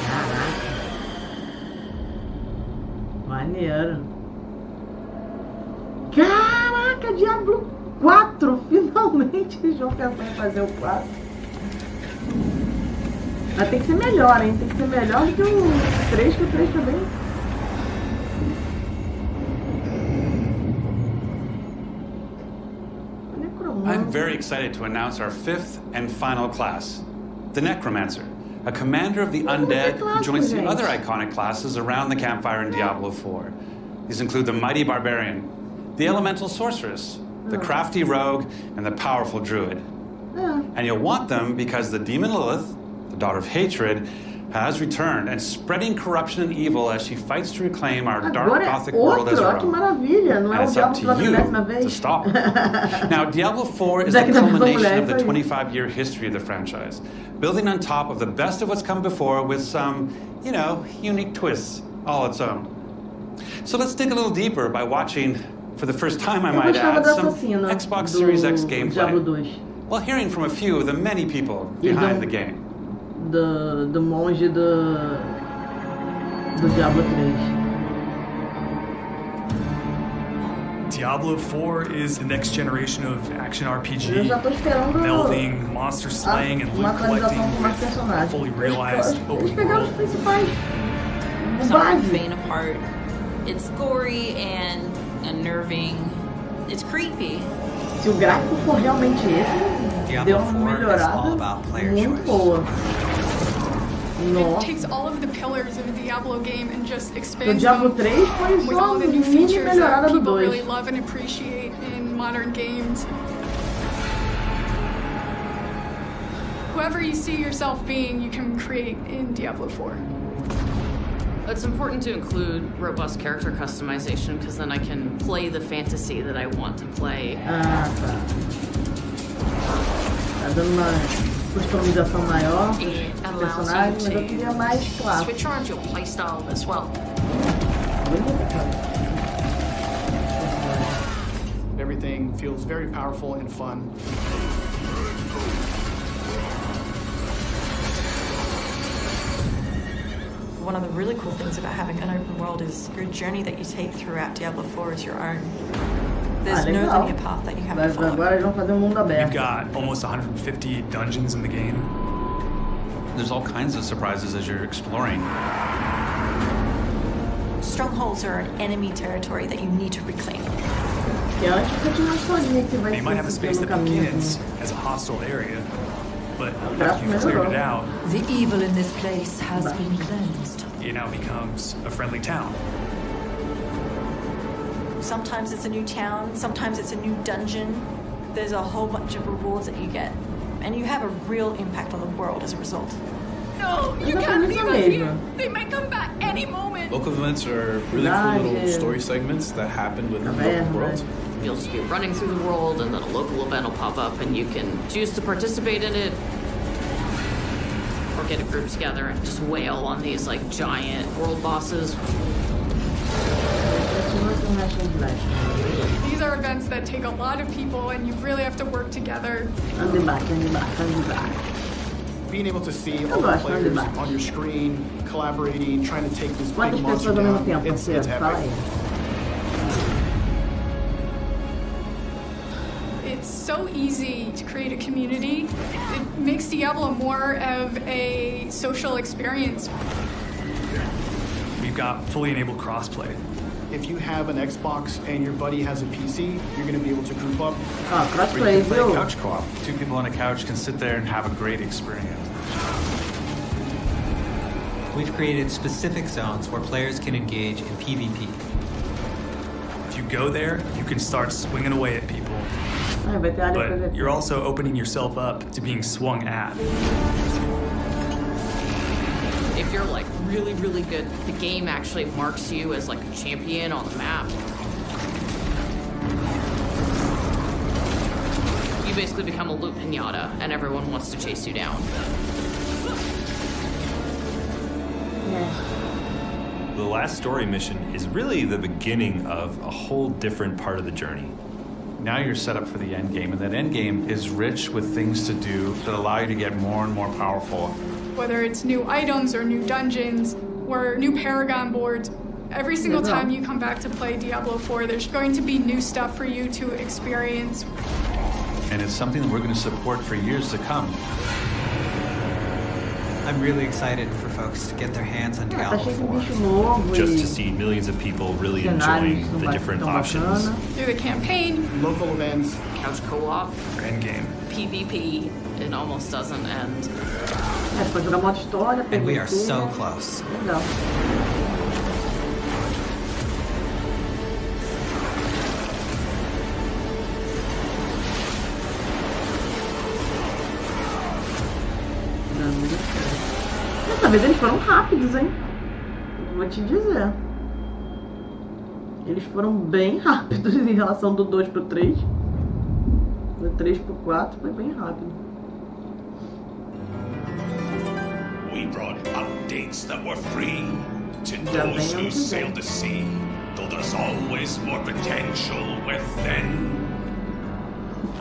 S1: Caraca. Maneiro. Caraca, Diablo 4. Finalmente eles vão pensar em fazer o 4. Mas tem que ser melhor, hein? Tem que ser melhor do que o 3, que o 3 também.
S7: I'm very excited to announce our 5th and final class, the Necromancer, a commander of the undead who joins the other iconic classes around the campfire in Diablo 4. These include the mighty barbarian, the elemental sorceress, the crafty rogue, and the powerful druid. And you'll want them because the demon Lilith, the daughter of hatred, has returned and spreading corruption and evil as she fights to reclaim our dark
S1: Agora
S7: gothic
S1: é
S7: world as
S1: outro,
S7: her
S1: ó, que
S7: own.
S1: maravilha. Não
S7: And
S1: é o
S7: it's up
S1: Diablo
S7: to
S1: pela
S7: you
S1: 10ª vez.
S7: to stop. Now, Diablo 4 is the
S1: Daqui a pouco
S7: culmination
S1: mulher,
S7: of the
S1: isso aí.
S7: 25-year history of the franchise, building on top of the best of what's come before with some, you know, unique twists all its own. So let's dig a little deeper by watching, for the first time I
S1: Eu
S7: might
S1: gostava
S7: add,
S1: da
S7: some
S1: assassina
S7: Xbox
S1: do
S7: Series X
S1: Diablo
S7: gameplay,
S1: 2.
S7: while hearing from a few of the many people behind the game.
S1: Do monge do Diablo 3.
S8: Diablo 4 is the next generation of action
S1: Eu
S8: RPG,
S1: já tô esperando
S8: melding monster slaying and
S1: uma
S8: loot
S1: atualização
S8: collecting
S1: com mais
S8: with
S1: personagens.
S8: fully realized
S1: Eles
S8: open
S1: pegaram os
S8: world.
S1: principais.
S6: It's not
S1: Base.
S6: for the faint of heart. It's gory and unnerving. It's creepy.
S1: Se o gráfico for realmente esse,
S22: Diablo
S1: deu uma
S22: 4 is all
S1: melhorada
S22: about player
S1: muito
S22: choice.
S1: boa.
S11: It
S1: Nossa.
S11: takes all of the pillars of a Diablo game and just
S1: O
S11: expands
S1: Diablo
S11: them
S1: 3 foi
S11: with
S1: só
S11: all the new
S1: mini
S11: features that
S1: melhorada do
S11: people
S1: 2.
S11: really love and appreciate in modern games. Whoever you see yourself being, you can create in Diablo 4.
S23: It's important to include robust character customization because then I can play the fantasy that I want to play.
S1: Ah, tá. Tá dando uma customização maior para os personagens, mas eu queria mais clássico.
S23: Switch around your playstyle as well.
S24: Everything feels very powerful and fun.
S25: One of the really cool things about having an open world is your journey that you take throughout Diablo 4 is your own. There's no
S1: legal.
S25: linear path that you have to
S1: Mas
S25: follow.
S1: agora eles vão fazer um mundo aberto.
S8: We've got almost 150 dungeons in the game.
S7: There's all kinds of surprises as you're exploring.
S25: Strongholds are an enemy territory that you need to reclaim.
S1: Que antes você tinha uma historinha que vai
S8: You might have a
S1: se
S8: space
S1: pelo
S8: that
S1: caminho.
S8: begins as a hostile area, but after you've cleared it out,
S14: The evil in this place has been cleansed.
S8: it now becomes a friendly town.
S25: Sometimes it's a new town, sometimes it's a new dungeon. There's a whole bunch of rewards that you get, and you have a real impact on the world as a result.
S11: No, you can't leave us here. They might come back any moment.
S26: Local events are really cool little story segments that happen within the local world.
S23: You'll just be running through the world and then a local event will pop up and you can choose to participate in it or get a group together and just wail on these like giant world bosses.
S11: These are events that take a lot of people and you really have to work together.
S24: Being able to see all the players on your screen, collaborating, trying to take this big monster down, it's epic.
S11: It's so easy to create a community. It makes Diablo more of a social experience.
S8: We've got fully enabled crossplay.
S24: If you have an Xbox and your buddy has a PC, you're going to be able to group up.
S7: Or you can play couch co-op. Two people on a couch can sit there and have a great experience.
S22: We've created specific zones where players can engage in PvP.
S8: If you go there, you can start swinging away at people. But you're also opening yourself up to being swung at.
S23: If you're like really, really good, the game actually marks you as like a champion on the map. You basically become a loot pinata and everyone wants to chase you down.
S27: The last story mission is really the beginning of a whole different part of the journey.
S7: Now you're set up for the end game, and that end game is rich with things to do that allow you to get more and more powerful.
S11: Whether it's new items or new dungeons or new Paragon boards, every single time you come back to play Diablo 4, there's going to be new stuff for you to experience.
S7: And it's something that we're going to support for years to come.
S22: I'm really excited for folks to get their hands on Diablo 4.
S27: Just to see millions of people really enjoying the different options.
S11: Through the campaign,
S24: local events,
S23: couch co-op,
S8: endgame,
S23: PvP, it almost doesn't end.
S22: And we are so close.
S1: Dessa vez eles foram rápidos, hein? Vou te dizer. Eles foram bem rápidos em relação do 2 pro 3. Do 3 pro 4 foi bem rápido.
S5: We brought updates that were free to those who sail the sea, though there's always more potential within.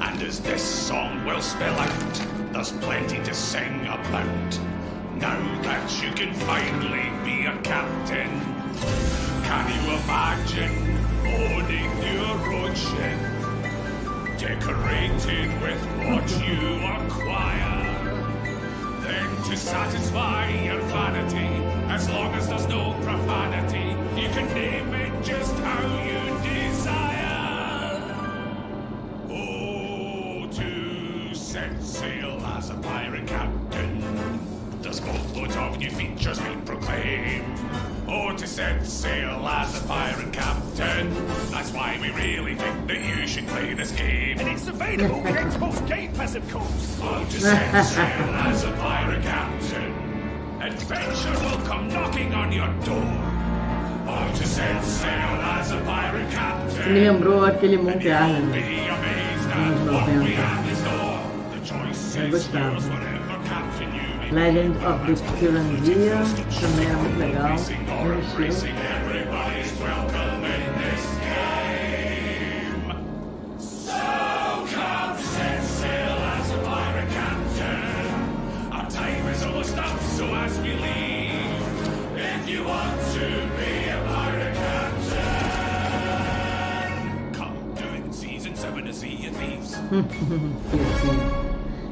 S5: And as this song will spell out, there's plenty to sing about. Now that you can finally be a captain, can you imagine owning your own ship, decorated with what you acquire? Then to satisfy your vanity, as long as there's no profanity, you can name it just how you desire. Oh, to set sail as a pirate captain, there's boatloads of new features we proclaim. Oh, to set sail as a pirate captain, that's why we really think that you should play this game.
S2: And it's available with Xbox Game Pass, of course.
S5: Oh, to set sail as a pirate captain, adventure will come knocking on your door. Oh, to set sail as a pirate captain.
S1: Me lembrou aquele Monte Island. Eu gostava. Legend of the Piranha também era muito legal.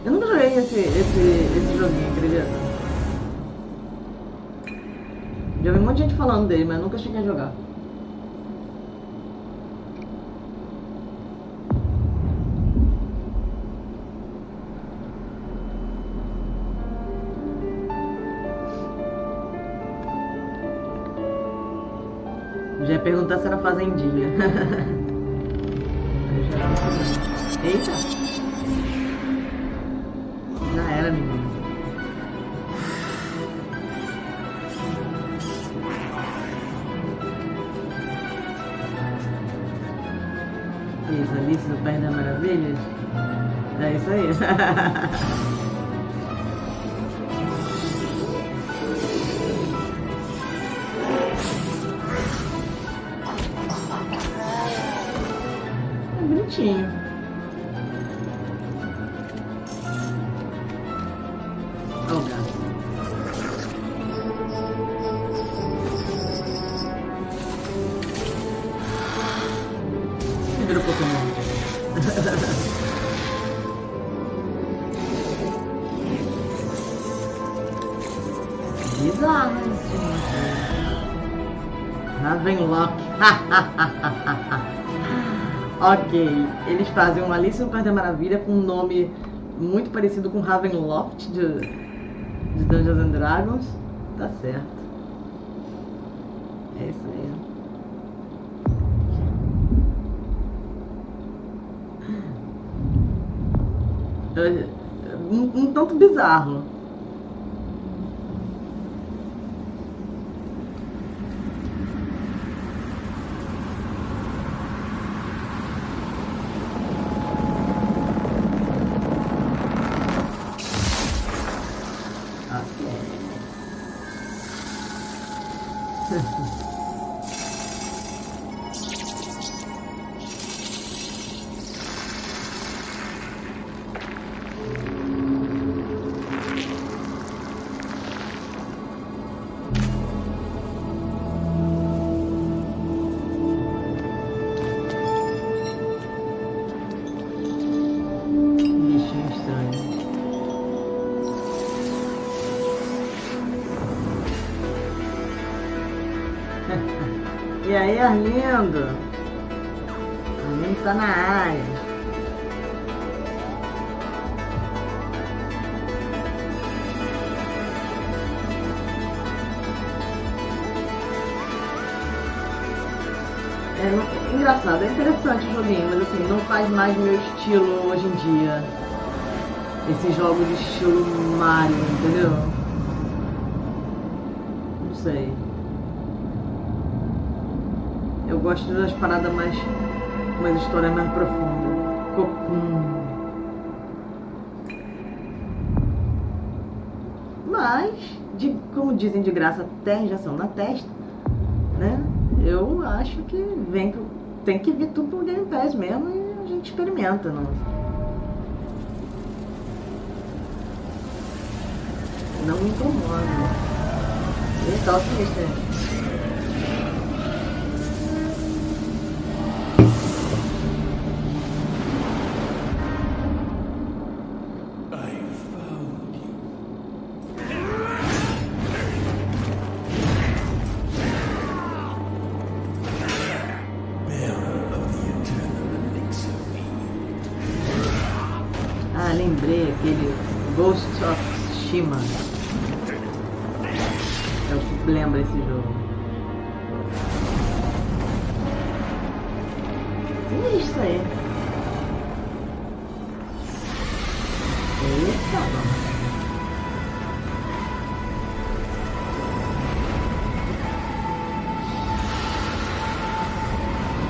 S1: Eu nunca joguei esse joguinho, acredita? Já vi um monte de gente falando dele, mas nunca cheguei a jogar. Já ia perguntar se era fazendinha. Eita! Já era, menino. Isso, Alice no País das Maravilhas? É isso aí. É bonitinho. Bizarro isso. Ravenlock. Ok, eles fazem uma Alice no País da Maravilha com um nome muito parecido com Ravenloft de Dungeons and Dragons. Tá certo. É isso aí. Um tanto bizarro. E aí, Arlindo? Arlindo tá na área. Engraçado, é interessante o joguinho, mas assim, não faz mais meu estilo hoje em dia. Esses jogos de estilo Mario, entendeu? sei. Eu gosto das paradas mais... umas histórias mais profundas. Mas, como dizem, de graça até injeção na testa, né? Eu acho que tem que vir tudo pro Game Pass mesmo e a gente experimenta, não me incomoda. E tal que isso, lembrei aquele Ghost of Tsushima. Eu lembro esse jogo. Sim, isso aí. Eita,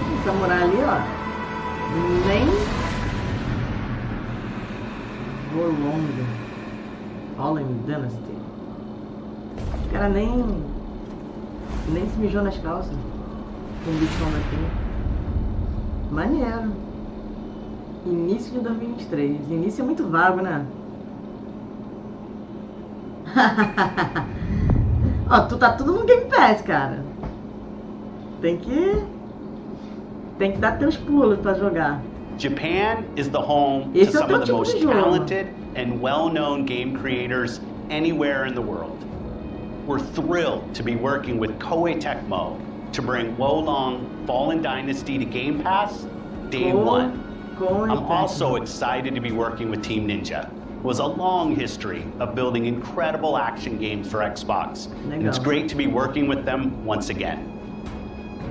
S1: o samurai ali, ó. Nem Fallen Dynasty. O cara nem se mijou nas calças com o bichão daqui. Maneiro. Início de 2023. Início é muito vago, né? Ó, tá tudo no Game Pass, cara. Tem que dar teus pulos pra jogar.
S4: Japan is the home to some of the most talented and well-known game creators anywhere in the world. We're thrilled to be working with Koei Tecmo to bring Wolong Fallen Dynasty to Game Pass day one. I'm also excited to be working with Team Ninja, who has a long history of building incredible action games for Xbox. And it's great to be working with them once again.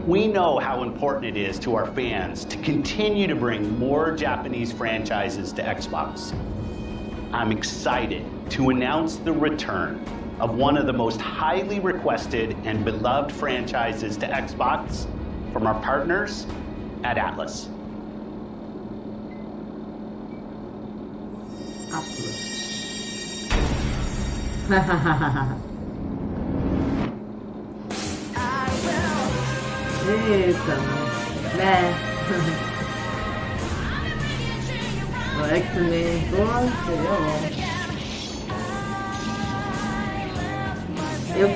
S4: We know how important it is to our fans to continue to bring more Japanese franchises to Xbox. I'm excited to announce the return of one of the most highly requested and beloved franchises to Xbox from our partners at Atlas.
S1: Eita, né? O X-Men, seria bom. Eu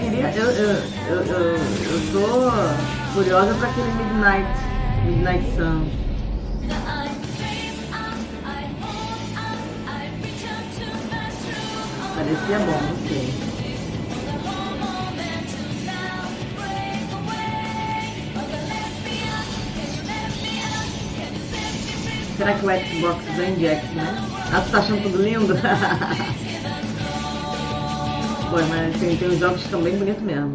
S1: tô curiosa pra aquele Midnight Sun. Parecia bom, não sei. Será que o Xbox vem de X, né? Ah, tu tá achando tudo lindo? Pô, mas tem os jogos que estão bem bonitos mesmo.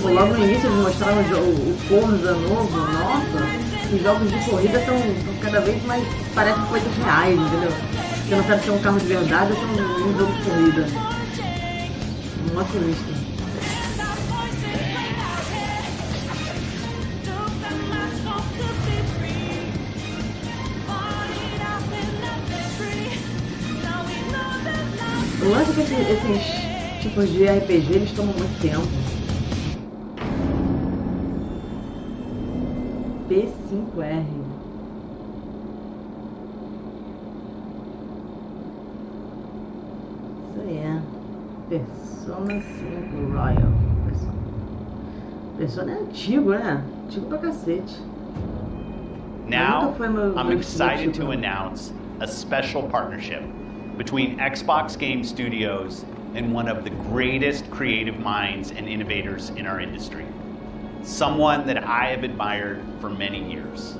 S1: Pô, logo no início eles mostraram o Forza novo, nossa, os jogos de corrida estão cada vez mais, parecem coisas reais, entendeu? Você não sabe se é um carro de verdade ou se é um jogo de corrida. Mó sinistro. O lance é que esses tipos de RPG eles tomam muito tempo. P5R. Isso aí é. Persona 5 Royal. Persona é antigo, né? Antigo pra cacete.
S4: Now, I'm excited to announce a special partnership between Xbox Game Studios and one of the greatest creative minds and innovators in our industry. Someone that I have admired for many years.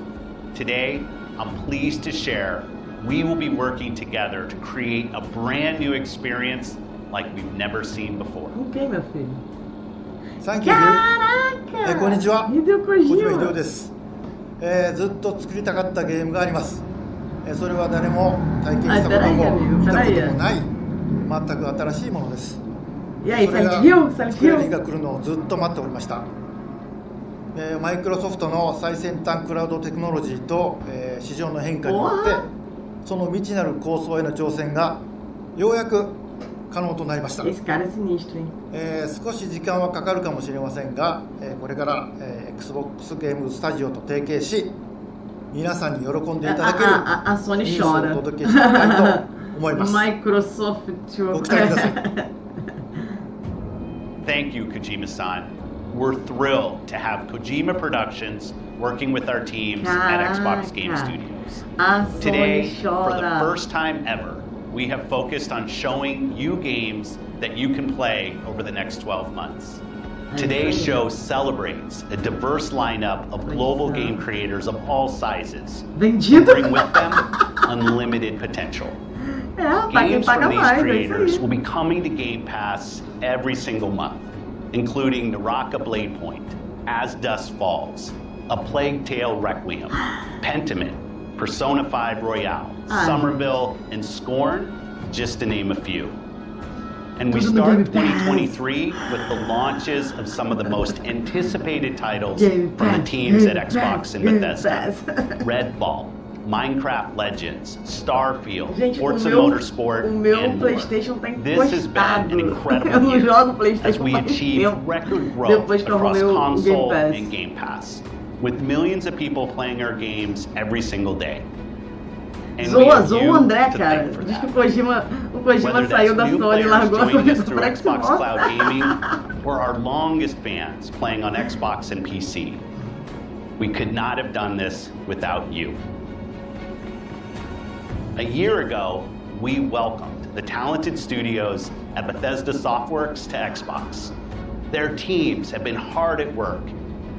S4: Today, I'm pleased to share we will be working together to create a brand new experience like we've never seen before.
S1: Ok, meu filho.
S9: Thank you.
S1: Caraca!
S9: こんにちは。
S1: Hideo Kojima.
S9: 小島秀夫です。ずっと作りたかったゲームがあります。それは誰も体験したことも見たこともない全く新しいものです。
S1: E aí, Silent Hill? Silent Hill?
S9: 日が来るのをずっと待っておりました。マイクロソフトの最先端クラウドテクノロジーと、市場の変化によってその未知なる構想への挑戦がようやく可能となりました。
S1: Esse cara é sinistro, hein?
S9: 少し時間はかかるかもしれませんが、これから、Xbox ゲームスタジオと提携し皆さんに喜んでいただけるニュースをお届けしたいと思います。
S1: Microsoft.
S9: ご期待ください。
S4: Thank you, Kojima-san. We're thrilled to have Kojima Productions working with our teams at Xbox Game Studios. Today, for the first time ever, we have focused on showing you games that you can play over the next 12 months. Today's show celebrates a diverse lineup of global game creators of all sizes who bring with them unlimited potential. Games from these creators will be coming to Game Pass every single month, including Naraka Blade Point, As Dusk Falls, A Plague Tale Requiem, Pentiment, Persona 5 Royale, Somerville, and Scorn, just to name a few. And we start 2023 with the launches of some of the most anticipated titles from the teams at Xbox and Bethesda. Redfall, Minecraft Legends, Starfield, Forza Motorsport, and more. This has been an incredible year as we achieve record growth across console and Game Pass, with millions of people playing our games every single day.
S1: Zoa o André, cara. Diz que o Kojima saiu da Sony e largou a Sony
S4: through Xbox Cloud Gaming, or our longest fans playing on Xbox and PC. We could not have done this without you. A year ago, we welcomed the talented studios at Bethesda Softworks to Xbox. Their teams have been hard at work,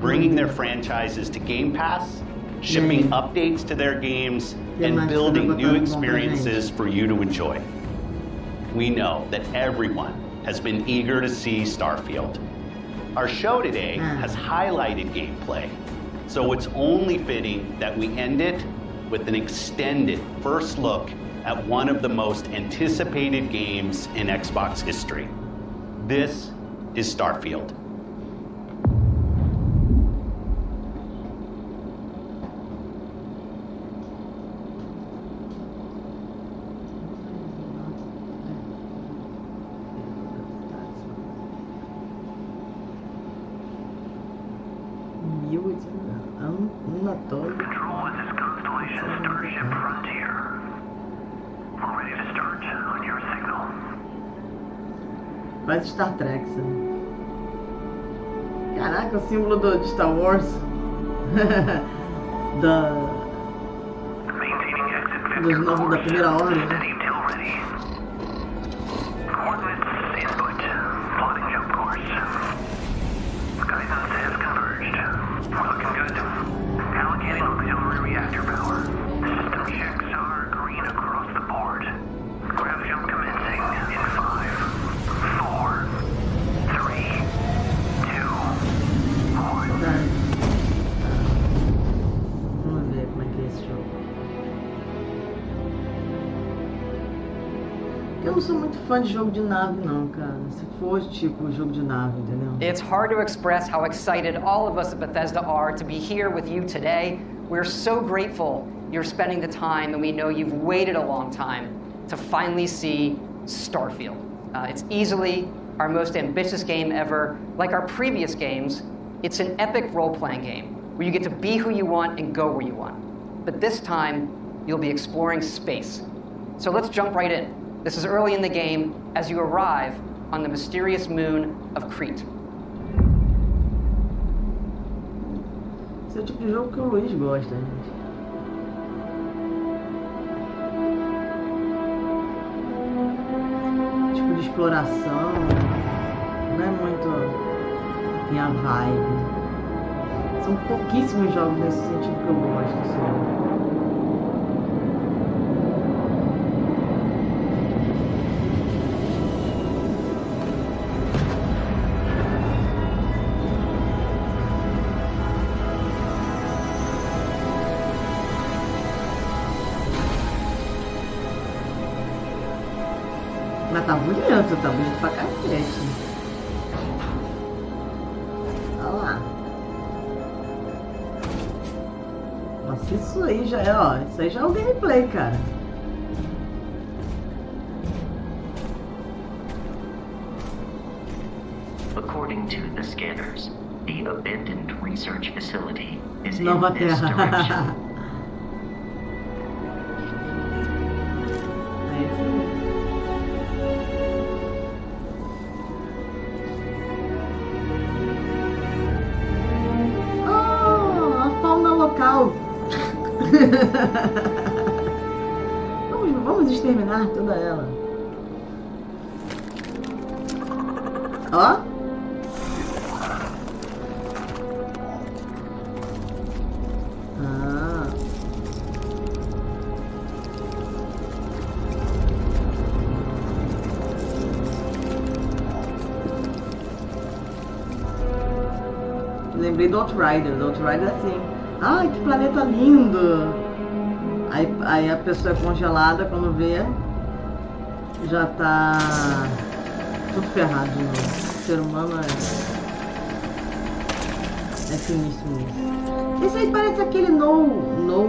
S4: bringing their franchises to Game Pass, shipping updates to their games, and building new experiences for you to enjoy. We know that everyone has been eager to see Starfield. Our show today has highlighted gameplay, so it's only fitting that we end it with an extended first look at one of the most anticipated games in Xbox history. This is Starfield.
S10: Control, this is Constellation Starship Frontier. All ready to start on your signal.
S1: Vai de Star Trek, sabe? Caraca, o símbolo de Star Wars. Dos novos da primeira ordem, né?
S10: Coordinates input. Plotting jump course. Guidance has converged. We're looking good. Allocating auxiliary reactor power. System checks are green across the board. Grav jump commencing in 5, 4, 3, 2, 1.
S1: Vamos ver como é que é esse jogo. Eu não sou muito fã de jogo de nave não, cara. Se for tipo jogo de nave, entendeu?
S12: It's hard to express how excited all of us at Bethesda are to be here with you today. We're so grateful you're spending the time, and we know you've waited a long time to finally see Starfield. It's easily our most ambitious game ever. Like our previous games, it's an epic role-playing game where you get to be who you want and go where you want. But this time, you'll be exploring space. So let's jump right in. This is early in the game as you arrive on the mysterious moon of Crete.
S1: Esse é o tipo de jogo que o Luiz gosta, gente. Tipo de exploração. Não é muito minha vibe. São pouquíssimos jogos nesse sentido que eu gosto, assim. Mas tá bonito pra cacete. Olha lá. Nossa, isso aí já é, ó. Isso aí já é o gameplay, cara.
S10: According to the scanners, the abandoned research facility is
S1: Nova
S10: in this
S1: Terra.
S10: direction.
S1: Oh, a fauna local. Vamos exterminar toda ela. Ó. Ah. Lembrei do Outrider. Do Outrider assim. Ai, que planeta lindo. Aí a pessoa é congelada, quando vê, já tá tudo ferrado de novo. O ser humano é sinistro nisso. Esse aí parece aquele No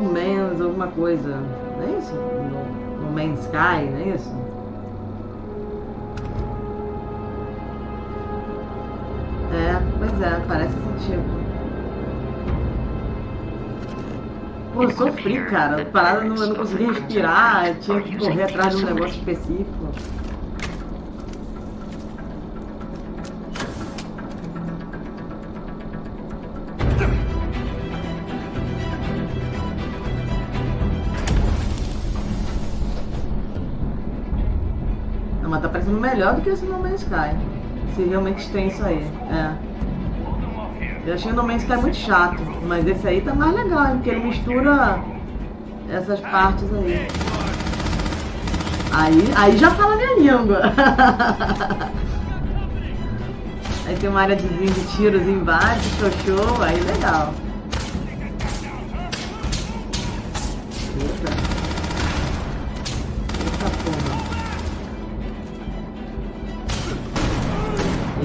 S1: Man's alguma coisa, não é isso? No Man's Sky, não é isso? É, pois é, parece esse tipo. Pô, eu sofri, cara. Parada, eu não conseguia respirar, tinha que correr atrás de um negócio específico. Não, mas tá parecendo melhor do que esse No Man's Sky. Se realmente tem isso aí. É. Eu achei o No Man's Sky muito chato, mas esse aí tá mais legal, porque ele mistura essas partes aí. Aí já fala minha língua. Aí tem uma área de tiros embaixo, show, aí legal. Eita. Eita porra.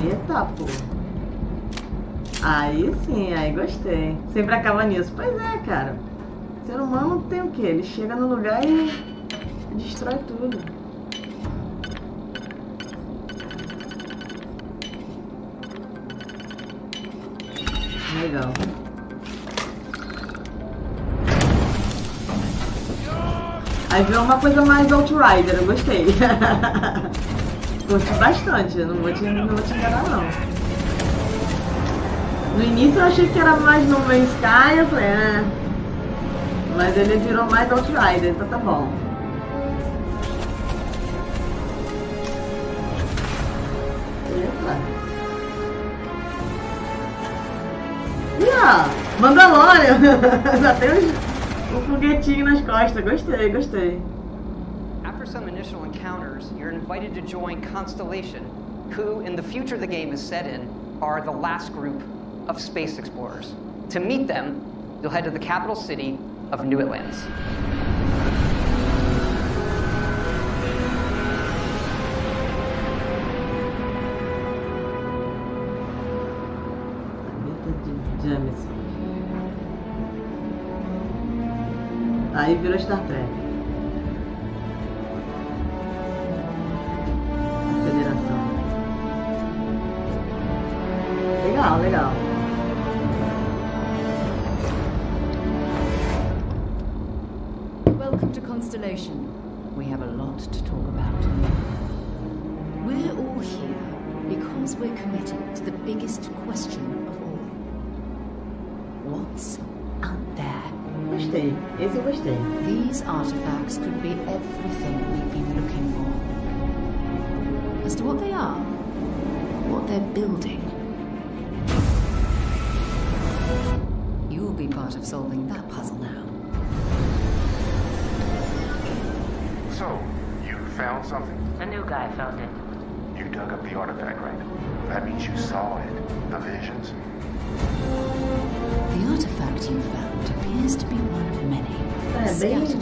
S1: Eita porra. Aí sim, aí gostei. Sempre acaba nisso. Pois é, cara. O ser humano tem o quê? Ele chega no lugar e destrói tudo. Legal. Aí virou uma coisa mais Outrider, eu gostei. Curti bastante, não vou te enganar não. No início eu achei que era mais No Man's Sky, eu falei, mas ele virou mais Outrider, então tá bom. Eita. E ó, Mandalorian! Já tem um foguetinho nas costas, gostei.
S12: After some initial encounters, you're invited to join Constellation, who, in the future the game is set in, are the last group of space explorers. To meet them, you'll head to the capital city of New Atlantis.
S1: Aí virou Star Trek. A Federação. Legal.
S3: Welcome to Constellation. We have a lot to talk about. We're all here because we're committed to the biggest question of all. What's out there?
S1: Gostei. Esse eu gostei.
S3: These artifacts could be everything we've been looking for. As to what they are, what they're building, you'll be part of solving that puzzle now.
S13: So, you found something?
S10: The new guy found it.
S13: You dug up the artifact, right? That means you saw it. The visions?
S3: The artifact you found appears to be one of many.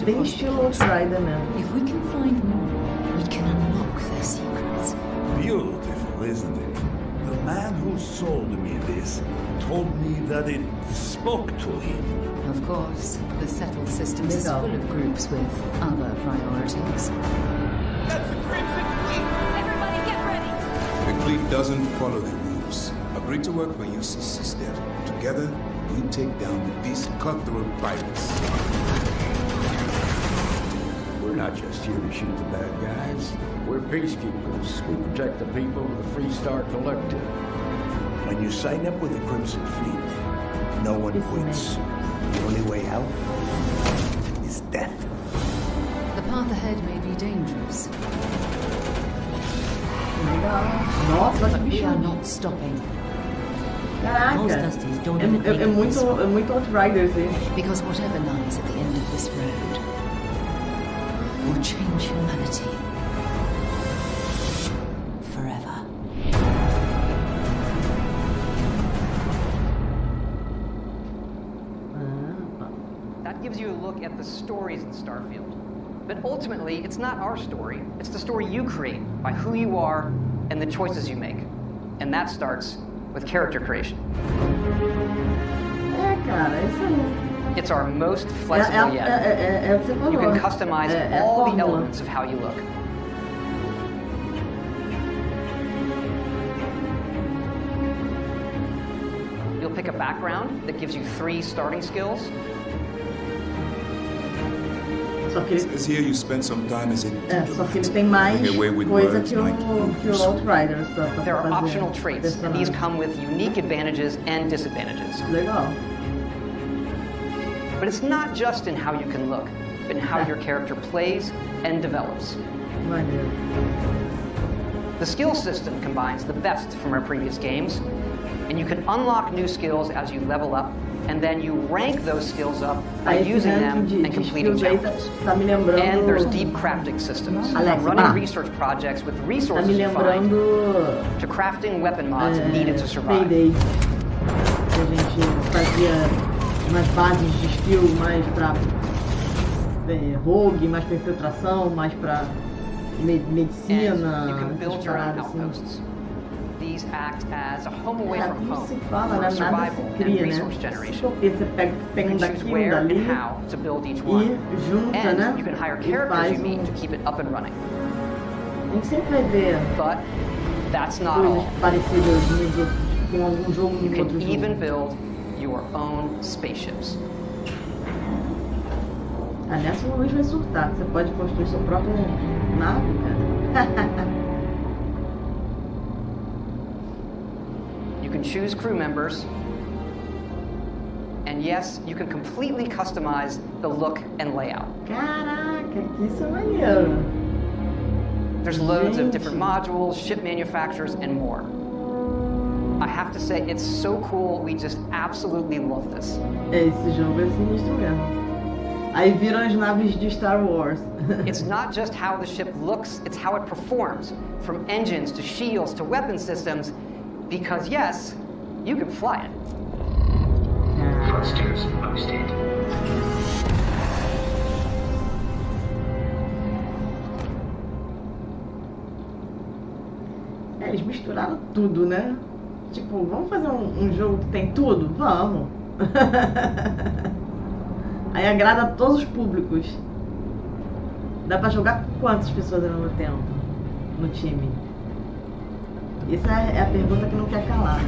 S1: Bem estilo Outrider mesmo.
S3: If we can find more, we can unlock their secrets.
S15: beautiful, isn't it? The man who sold me this told me that it spoke to him.
S3: Of course, the settled system is full of groups with other priorities.
S2: That's the Crimson Fleet! Everybody get ready!
S16: The fleet doesn't follow the rules. Agree to work for you, sister. Together, we take down these cutthroat pirates.
S17: We're not just here to shoot the bad guys. We're peacekeepers. We protect the people of the Freestar Collective.
S15: When you sign up with the Crimson Fleet, no one quits. The only way out is death.
S3: The path ahead may be dangerous. But we are not stopping.
S1: Caraca, é muito Outriders aí.
S3: Because whatever lies at the end of this road will change humanity forever.
S12: That gives you a look at the stories in Starfield. But ultimately, it's not our story. It's the story you create by who you are and the choices you make. And that starts with character creation.
S1: Cara, isso aí.
S12: It's our most flexible yet. You can customize all the elements of how you look. You'll pick a background that gives you 3 starting skills.
S16: Says here you spend some time as a
S1: só que ele tem mais coisa que o Outriders.
S12: There are optional traits, and these come with unique advantages and disadvantages.
S1: Legal.
S12: But it's not just in how you can look, but in how your character plays and develops.
S1: Maneiro.
S12: The skill system combines the best from our previous games, and you can unlock new skills as you level up, and then you rank those skills up by using them and completing challenges. And there's deep crafting systems, from running research projects with resources you find, to crafting weapon mods needed to survive.
S1: A gente fazia umas bases de skill mais pra rogue, mais pra infiltração, mais pra medicina.
S12: You can build your own outposts. These act as a home away from home for survival and resource generation. You can choose where and how to build each one, and you can hire characters you meet to keep it up and running. But that's not all. You can even build your own spaceships.
S1: Nessa o Luiz vai surtar. Você pode construir sua própria nave, cara.
S12: You can choose crew members, and yes, you can completely customize the look and layout.
S1: Caraca, que isso é maneiro.
S12: There's loads of different modules, ship manufacturers, and more. I have to say, it's so cool, we just absolutely love this.
S1: Esse jogo é sinistro mesmo. Aí viram as naves de Star Wars.
S12: It's not just how the ship looks, it's how it performs, from engines to shields to weapon systems. Because yes, you can fly it.
S10: Thrusters boosted.
S1: Eles misturaram tudo, né? Tipo, vamos fazer um jogo que tem tudo? Vamos! Aí agrada a todos os públicos. Dá pra jogar com quantas pessoas ao mesmo tempo no time? Essa é a pergunta que não quer calar.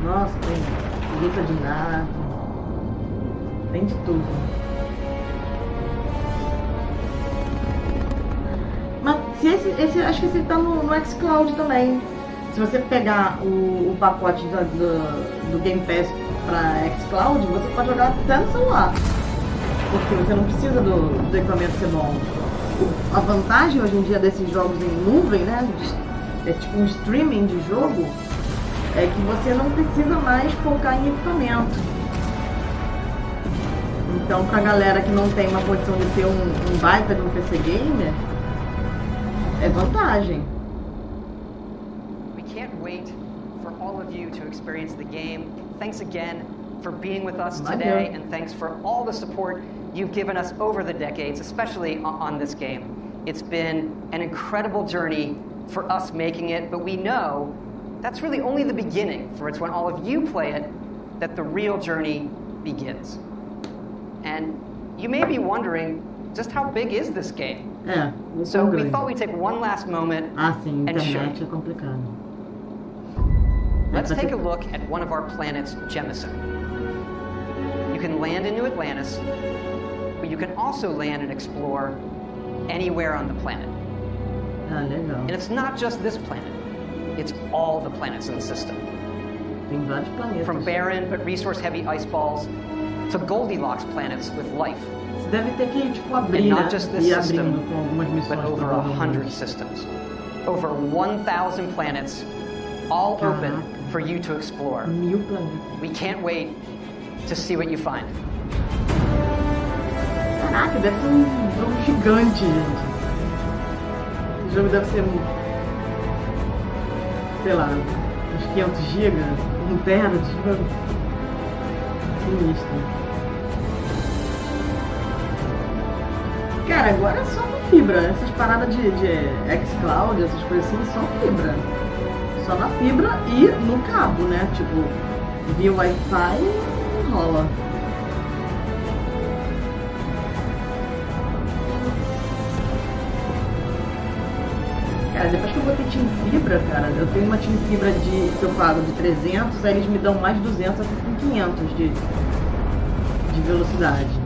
S1: Nossa, tem grita de nada. Tem de tudo. Mas se esse acho que esse tá no xCloud também. Se você pegar o pacote do Game Pass para xCloud, você pode jogar até no celular. Porque você não precisa do equipamento ser bom. A vantagem hoje em dia desses jogos em nuvem, né? É tipo um streaming de jogo, é que você não precisa mais focar em equipamento. Então, pra galera que não tem uma condição de ter um baita de um PC gamer, é vantagem.
S12: We can't wait for all of you to experience the game. Thanks again for being with us today, and thanks for all the support you've given us over the decades, especially on this game. It's been an incredible journey for us making it, but we know that's really only the beginning, for it's when all of you play it that the real journey begins. And you may be wondering, just how big is this game? So we thought we'd take one last moment and show you.
S1: É complicado.
S12: Let's take a look at one of our planets, Jemison. You can land in New Atlantis, but you can also land and explore anywhere on the planet.
S1: Legal.
S12: And it's not just this planet, it's all the planets in the system.
S1: Tem vários planetas.
S12: From barren but resource-heavy ice balls to Goldilocks planets with life.
S1: Você deve ter que, tipo, abrir,
S12: and not just this system,
S1: com algumas missões,
S12: but over 100 systems. Over 1,000 planets, all open for you to explore.
S1: 1000 planetas.
S12: We can't wait to see what you find.
S1: Caraca, deve ser um jogo gigante, gente. O jogo deve ser, sei lá, uns 500 GB, 1 tera de jogo. Sinistro. Cara, agora é só com fibra. Essas paradas de xCloud, essas coisas assim, só fibra. Só na fibra e no cabo, né? Tipo, via Wi-Fi e rola. Cara, depois que eu botei Team Fibra, cara, eu tenho uma Team Fibra que eu pago de 300, aí eles me dão mais 200, eu fico com 500 de velocidade.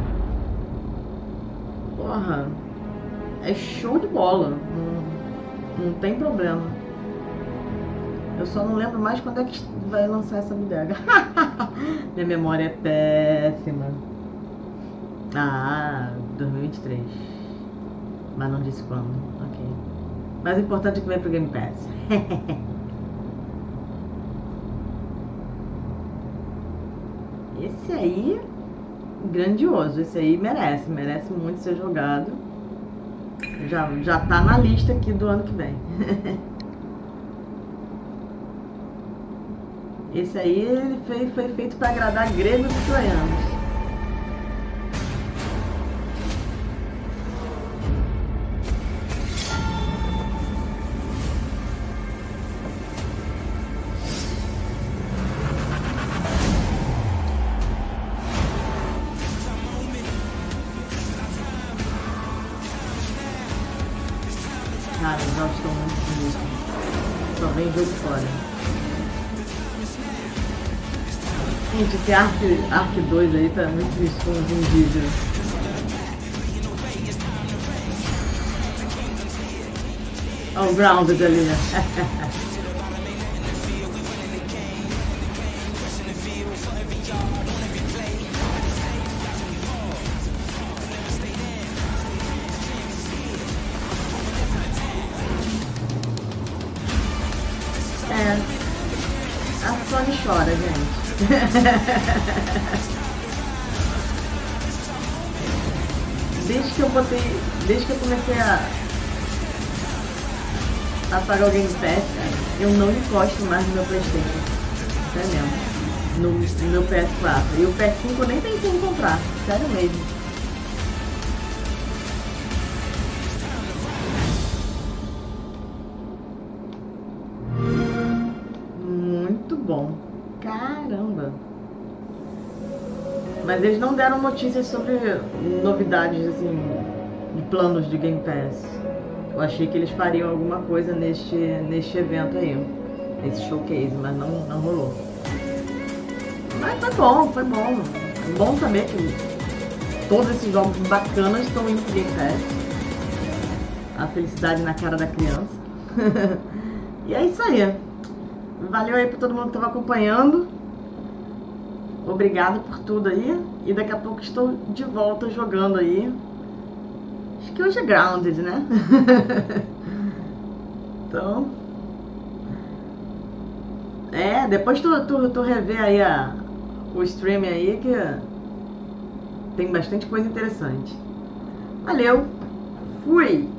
S1: Porra, é show de bola, não tem problema. Eu só não lembro mais quando é que vai lançar essa bodega. Minha memória é péssima. 2023. Mas não disse quando, ok. Mas o importante é que vem pro Game Pass. Esse aí, grandioso. Esse aí merece muito ser jogado. Já tá na lista aqui do ano que vem. Esse aí ele foi feito para agradar gregos e troianos. Cara, os jogos estão muito bonitos. Só vem jogo fora. Gente, esse Ark 2 aí tá muito triste com um vídeo. Olha o Grounded ali, né? A Sony chora, gente. Desde que eu comecei a pagar o Game Pass, cara, eu não encosto mais no meu PlayStation. Sério mesmo. No meu PS4. E o PS5 eu nem pensei em comprar. Sério mesmo. Muito bom. Caramba! Mas eles não deram notícias sobre novidades, assim, de planos de Game Pass. Eu achei que eles fariam alguma coisa neste evento aí, nesse showcase, mas não rolou. Mas foi bom. Bom saber que todos esses jogos bacanas estão indo pro Game Pass. A felicidade na cara da criança. E é isso aí. Valeu aí pra todo mundo que estava acompanhando. Obrigado por tudo aí. E daqui a pouco estou de volta jogando aí. Acho que hoje é Grounded, né? Então... depois tu rever aí o stream aí Tem bastante coisa interessante. Valeu! Fui!